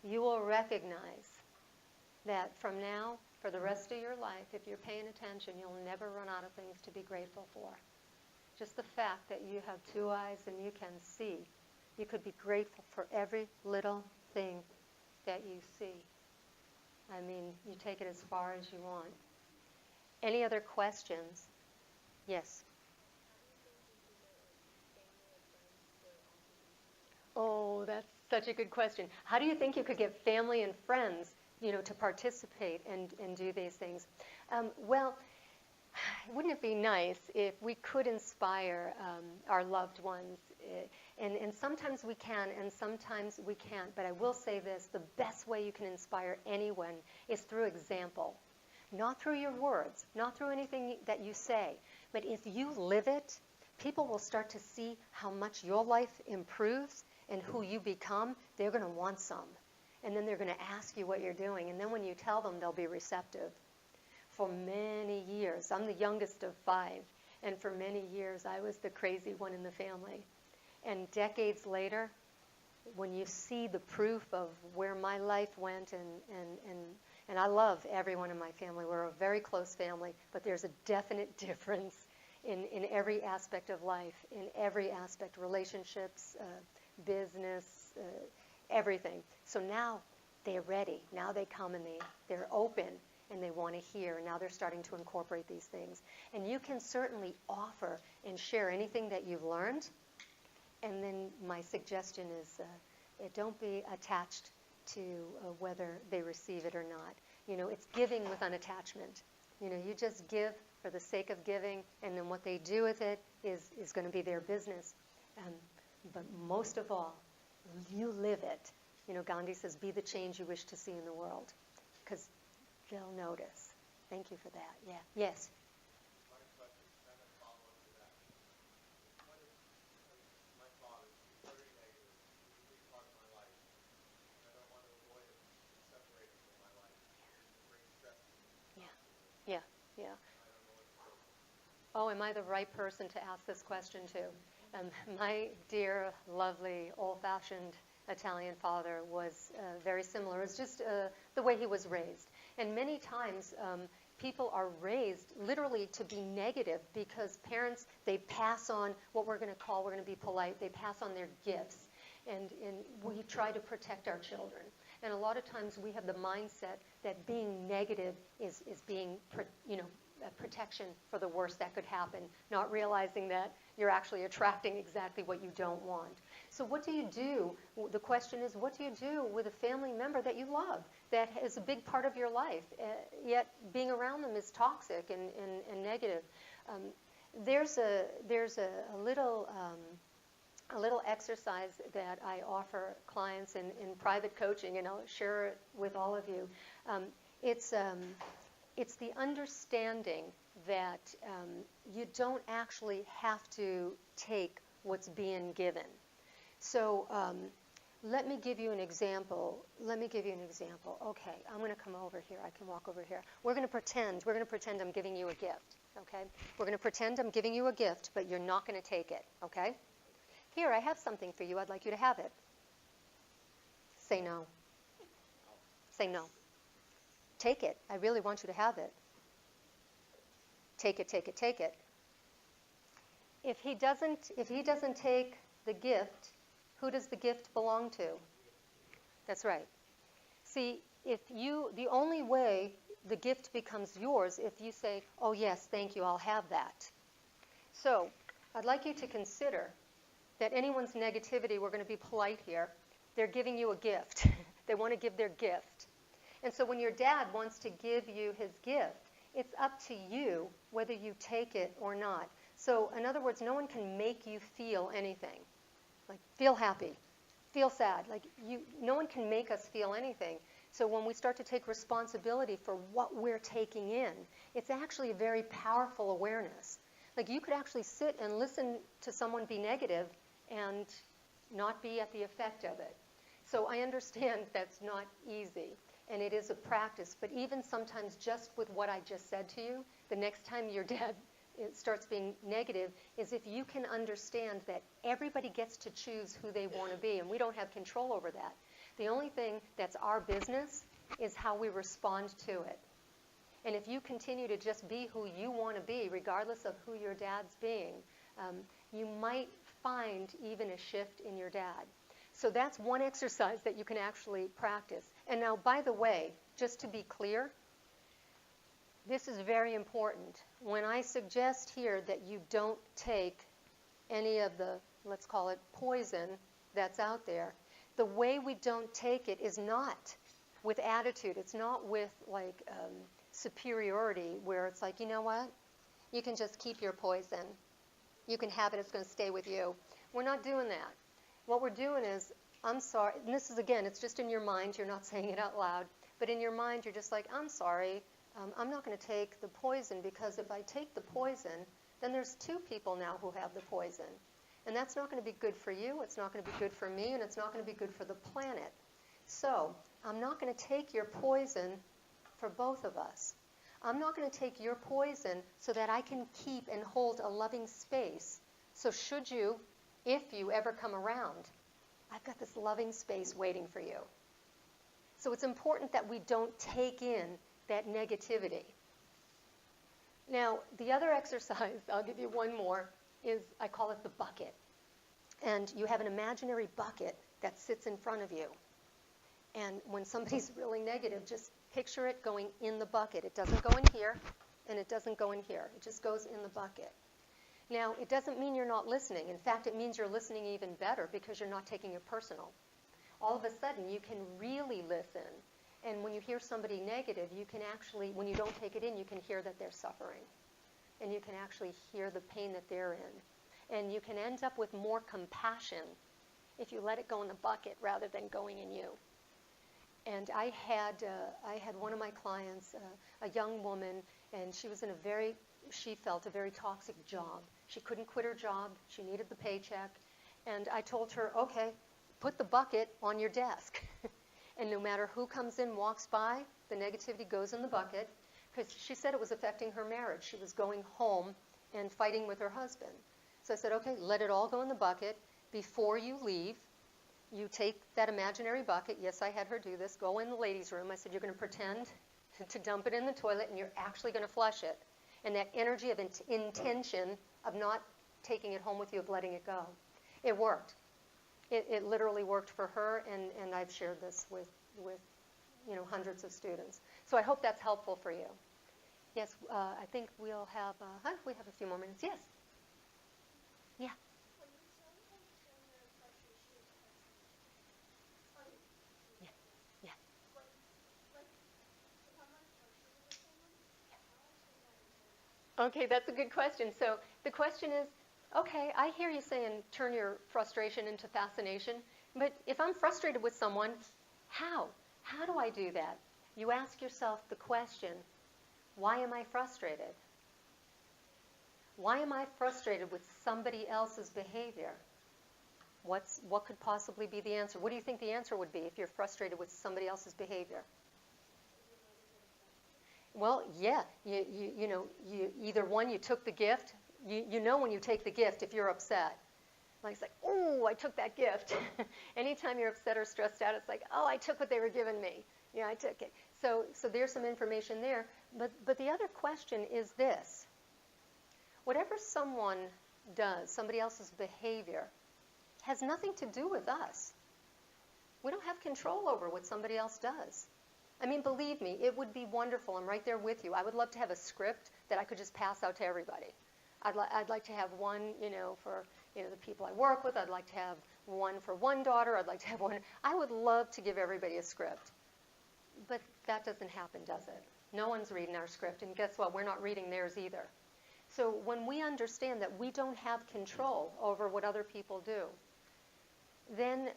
you will recognize that from now, for the rest of your life, if you're paying attention, you'll never run out of things to be grateful for. Just the fact that you have 2 eyes and you can see, you could be grateful for every little thing that you see. I mean, you take it as far as you want. Any other questions? Yes. Oh, that's such a good question. How do you think you could get family and friends, to participate and do these things? Well, wouldn't it be nice if we could inspire our loved ones? And sometimes we can, and sometimes we can't. But I will say this, the best way you can inspire anyone is through example. Not through your words, not through anything that you say. But if you live it, people will start to see how much your life improves and who you become. They're going to want some. And then they're going to ask you what you're doing. And then when you tell them, they'll be receptive. For many years, I'm the youngest of 5. And for many years, I was the crazy one in the family. And decades later, when you see the proof of where my life went, and I love everyone in my family. We're a very close family, but there's a definite difference in every aspect of life, in every aspect, relationships, business, everything. So now they're ready. Now they come and they're open and they want to hear. Now they're starting to incorporate these things. And you can certainly offer and share anything that you've learned. And then my suggestion is don't be attached to whether they receive it or not. It's giving with unattachment. You just give for the sake of giving, and then what they do with it is going to be their business. But most of all, you live it. Gandhi says, be the change you wish to see in the world, because they'll notice. Thank you for that. Yeah. Yes? My question is kind of a follow-up to that. What if my father is very negative, he's a big part of my life, and I don't want to avoid him and separate him from my life. It brings stress to me. Yeah. Yeah. Yeah. I don't know what to do. Oh, am I the right person to ask this question to? My dear, lovely, old-fashioned Italian father was very similar. It's just the way he was raised. And many times people are raised literally to be negative because parents, they pass on what we're going to be polite, they pass on their gifts. And we try to protect our children. And a lot of times we have the mindset that being negative is being, a protection for the worst that could happen, not realizing that you're actually attracting exactly what you don't want. So what do you do? The question is, what do you do with a family member that you love, that is a big part of your life, yet being around them is toxic and negative? There's a little exercise that I offer clients in private coaching, and I'll share it with all of you. It's the understanding that you don't actually have to take what's being given. So let me give you an example. Okay, I'm going to come over here. I can walk over here. We're going to pretend I'm giving you a gift, okay? We're going to pretend I'm giving you a gift, but you're not going to take it, okay? Here, I have something for you. I'd like you to have it. Say no. Say no. Take it. I really want you to have it. Take it, take it, take it. If he doesn't take the gift, who does the gift belong to? That's right. See, the only way the gift becomes yours if you say, oh yes, thank you, I'll have that. So, I'd like you to consider that anyone's negativity, we're going to be polite here, they're giving you a gift. They want to give their gift. And so when your dad wants to give you his gift, it's up to you whether you take it or not. So in other words, no one can make you feel anything. Like, feel happy, feel sad. No one can make us feel anything. So when we start to take responsibility for what we're taking in, it's actually a very powerful awareness. Like, you could actually sit and listen to someone be negative and not be at the effect of it. So I understand that's not easy. And it is a practice, but even sometimes just with what I just said to you, the next time your dad starts being negative is if you can understand that everybody gets to choose who they want to be, and we don't have control over that. The only thing that's our business is how we respond to it. And if you continue to just be who you want to be, regardless of who your dad's being, you might find even a shift in your dad. So that's one exercise that you can actually practice. And now, by the way, just to be clear, this is very important. When I suggest here that you don't take any of the, let's call it, poison that's out there, the way we don't take it is not with attitude. It's not with, superiority, where it's like, you know what? You can just keep your poison. You can have it. It's going to stay with you. We're not doing that. What we're doing is, I'm sorry, and this is, again, it's just in your mind, you're not saying it out loud, but in your mind you're just like, I'm sorry, I'm not going to take the poison, because if I take the poison, then there's two people now who have the poison. And that's not going to be good for you, it's not going to be good for me, and it's not going to be good for the planet. So, I'm not going to take your poison for both of us. I'm not going to take your poison so that I can keep and hold a loving space. So should you, if you ever come around, I've got this loving space waiting for you. So it's important that we don't take in that negativity. Now, the other exercise, I'll give you one more, is I call it the bucket. And you have an imaginary bucket that sits in front of you. And when somebody's really negative, just picture it going in the bucket. It doesn't go in here, and it doesn't go in here. It just goes in the bucket. Now, it doesn't mean you're not listening. In fact, it means you're listening even better because you're not taking it personal. All of a sudden, you can really listen. And when you hear somebody negative, you can actually, when you don't take it in, you can hear that they're suffering. And you can actually hear the pain that they're in. And you can end up with more compassion if you let it go in the bucket rather than going in you. And I had one of my clients, a young woman, and she was in she felt a very toxic job. She couldn't quit her job. She needed the paycheck. And I told her, okay, put the bucket on your desk. And no matter who comes in, walks by, the negativity goes in the bucket. Because she said it was affecting her marriage. She was going home and fighting with her husband. So I said, okay, let it all go in the bucket. Before you leave, you take that imaginary bucket. Yes, I had her do this. Go in the ladies' room. I said, you're going to pretend to dump it in the toilet, and you're actually going to flush it. And that energy of intention of not taking it home with you, of letting it go. It worked. It literally worked for her, and I've shared this with hundreds of students. So I hope that's helpful for you. Yes, I think we'll have, we have a few more minutes. Yes? Yeah. Yeah. Okay, that's a good question. So the question is, okay, I hear you saying turn your frustration into fascination, but if I'm frustrated with someone, how? How do I do that? You ask yourself the question, why am I frustrated? Why am I frustrated with somebody else's behavior? What could possibly be the answer? What do you think the answer would be if you're frustrated with somebody else's behavior? Well, yeah, you either one, you took the gift. You know when you take the gift if you're upset. Like it's like, oh, I took that gift. Anytime you're upset or stressed out, it's like, oh, I took what they were giving me. Yeah, I took it. So there's some information there. But the other question is this. Whatever someone does, somebody else's behavior, has nothing to do with us. We don't have control over what somebody else does. I mean, believe me, it would be wonderful. I'm right there with you. I would love to have a script that I could just pass out to everybody. I'd like to have one, for the people I work with. I'd like to have one for one daughter. I'd like to have one. I would love to give everybody a script. But that doesn't happen, does it? No one's reading our script. And guess what? We're not reading theirs either. So when we understand that we don't have control over what other people do, then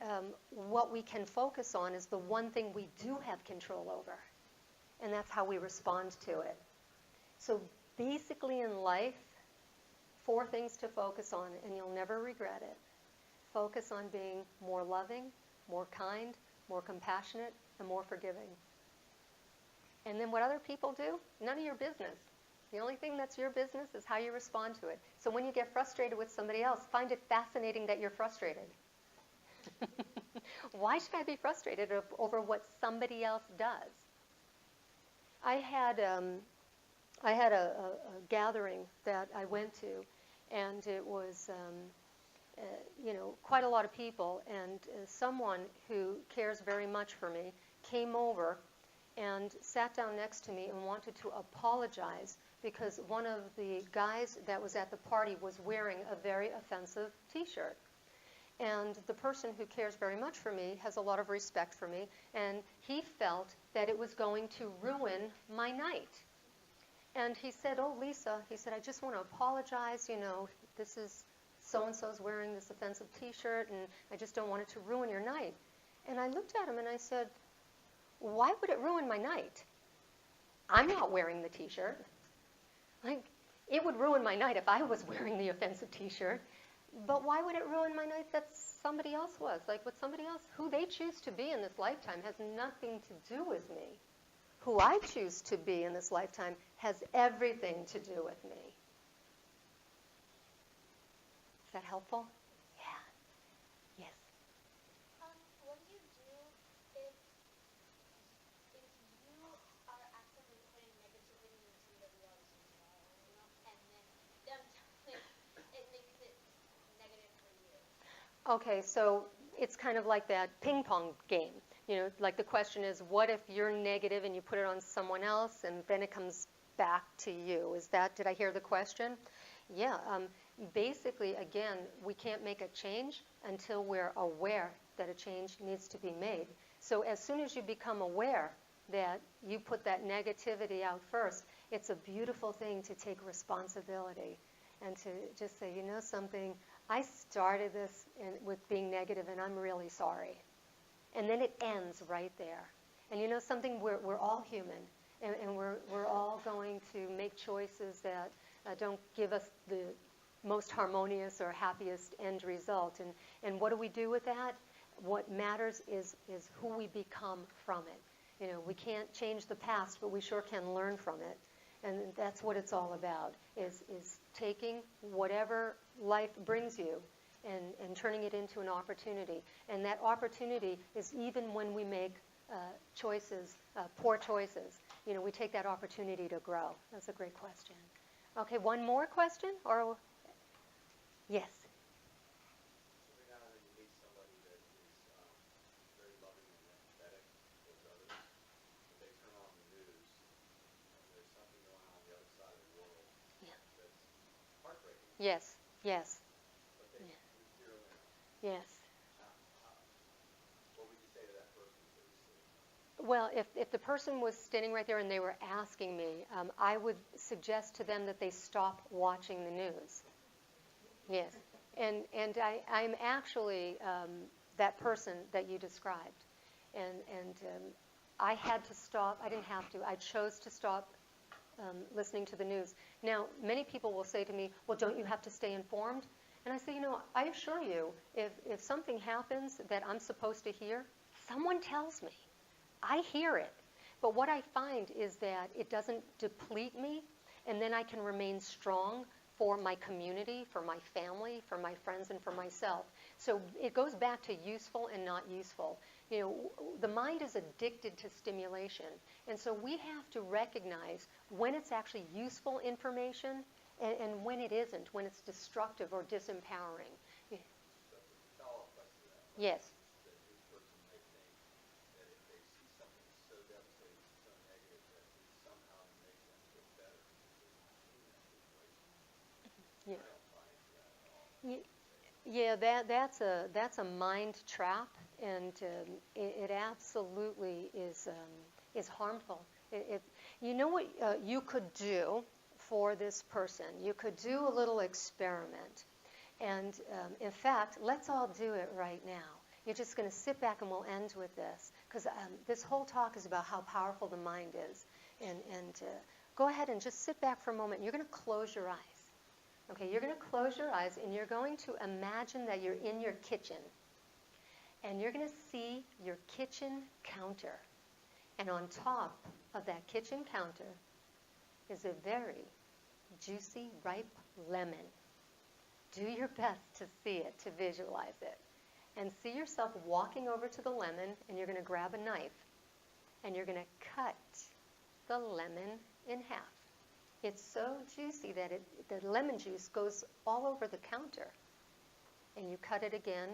what we can focus on is the one thing we do have control over. And that's how we respond to it. So basically in life, 4 things to focus on, and you'll never regret it. Focus on being more loving, more kind, more compassionate, and more forgiving. And then what other people do, none of your business. The only thing that's your business is how you respond to it. So when you get frustrated with somebody else, find it fascinating that you're frustrated. Why should I be frustrated over what somebody else does? I had a gathering that I went to, and it was quite a lot of people, and someone who cares very much for me came over and sat down next to me and wanted to apologize because one of the guys that was at the party was wearing a very offensive T-shirt. And the person who cares very much for me has a lot of respect for me, and he felt that it was going to ruin my night. And he said, oh, Lisa, he said, I just want to apologize, this is so-and-so's wearing this offensive T-shirt, and I just don't want it to ruin your night. And I looked at him and I said, why would it ruin my night? I'm not wearing the T-shirt. Like, it would ruin my night if I was wearing the offensive T-shirt. But why would it ruin my night that somebody else was? Like, what somebody else, who they choose to be in this lifetime has nothing to do with me. Who I choose to be in this lifetime has everything to do with me. Is that helpful? Yeah. Yes. What do you do if you are actively putting negativity in somebody else's life, and then it makes it negative for you? Okay, so it's kind of like that ping pong game. Like the question is, what if you're negative and you put it on someone else and then it comes back to you? Did I hear the question? Yeah. Basically, again, we can't make a change until we're aware that a change needs to be made. So as soon as you become aware that you put that negativity out first, it's a beautiful thing to take responsibility and to just say, you know something, I started this with being negative, and I'm really sorry. And then it ends right there. And you know something, we're all human, and we're all going to make choices that don't give us the most harmonious or happiest end result. And what do we do with that? What matters is who we become from it. You know, we can't change the past, but we sure can learn from it. And that's what it's all about, is taking whatever life brings you and turning it into an opportunity. And that opportunity is even when we make choices, poor choices. You know, we take that opportunity to grow. That's a great question. Okay, one more question? Or yes? Every now and then you meet somebody that is very loving and empathetic towards others, but they turn on the news and there's something going on the other side of the world Yeah. that's heartbreaking. Yes, yes, But they Yeah. zero in on. yes. What would you say to that person if they were sitting there? Well, if the person was standing right there and they were asking me, I would suggest to them that they stop watching the news. Yes. And I'm actually that person that you described. And I had to stop. I didn't have to. I chose to stop listening to the news. Now, many people will say to me, well, don't you have to stay informed? And I say, you know, I assure you, if something happens that I'm supposed to hear, someone tells me. I hear it. But what I find is that it doesn't deplete me, and then I can remain strong for my community, for my family, for my friends, and for myself. So it goes back to useful and not useful. You know, the mind is addicted to stimulation, and so we have to recognize when it's actually useful information and when it isn't, when it's destructive or disempowering. So the follow-up question to that Yes. is that this person may think that if they see something so devastating, so negative, that it somehow makes them feel better because they're not in that situation. Yeah. I don't buy into that at all. Yeah, that's a mind trap, and it absolutely is harmful. You know what you could do for this person? You could do a little experiment, and in fact, let's all do it right now. You're just going to sit back, and we'll end with this, because this whole talk is about how powerful the mind is. And go ahead and just sit back for a moment. You're going to close your eyes. Okay, you're going to close your eyes, and you're going to imagine that you're in your kitchen. And you're going to see your kitchen counter. And on top of that kitchen counter is a very juicy, ripe lemon. Do your best to see it, to visualize it. And see yourself walking over to the lemon, and you're going to grab a knife. And you're going to cut the lemon in half. It's so juicy that the lemon juice goes all over the counter. And you cut it again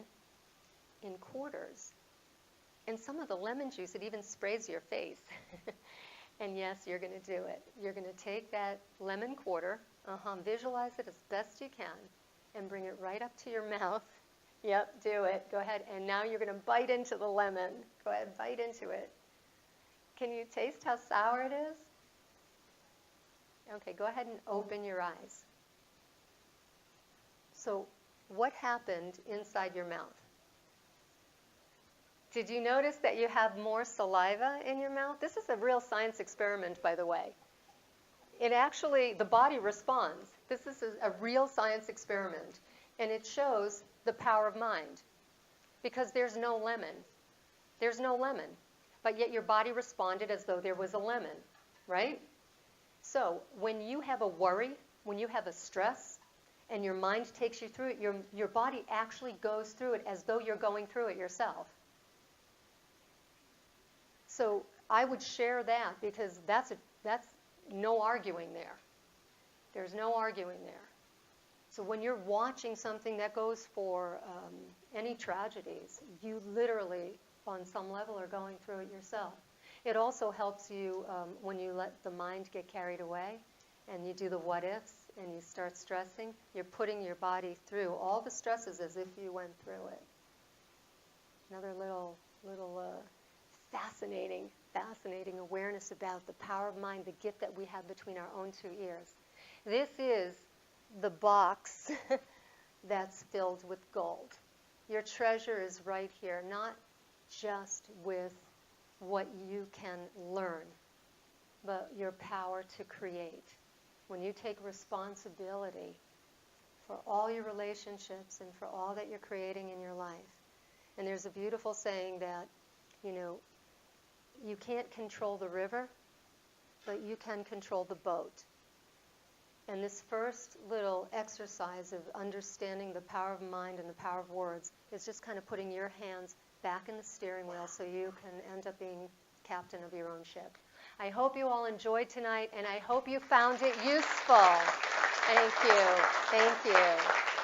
in quarters. And some of the lemon juice, it even sprays your face. And yes, you're going to do it. You're going to take that lemon quarter, visualize it as best you can, and bring it right up to your mouth. Yep, do it. Go ahead. And now you're going to bite into the lemon. Go ahead, bite into it. Can you taste how sour it is? Okay, go ahead and open your eyes. So what happened inside your mouth? Did you notice that you have more saliva in your mouth? This is a real science experiment, by the way. It actually, the body responds. This is a real science experiment. And it shows the power of mind. Because there's no lemon. There's no lemon. But yet your body responded as though there was a lemon, right? So when you have a worry, when you have a stress, and your mind takes you through it, your body actually goes through it as though you're going through it yourself. So I would share that, because that's no arguing there. There's no arguing there. So when you're watching something that goes for any tragedies, you literally, on some level, are going through it yourself. It also helps you when you let the mind get carried away and you do the what ifs and you start stressing. You're putting your body through all the stresses as if you went through it. Another little fascinating awareness about the power of mind, the gift that we have between our own two ears. This is the box that's filled with gold. Your treasure is right here, not just with what you can learn, but your power to create. When you take responsibility for all your relationships and for all that you're creating in your life. And there's a beautiful saying that, you can't control the river, but you can control the boat. And this first little exercise of understanding the power of mind and the power of words is just kind of putting your hands back in the steering wheel so you can end up being captain of your own ship. I hope you all enjoyed tonight, and I hope you found it useful. Thank you. Thank you.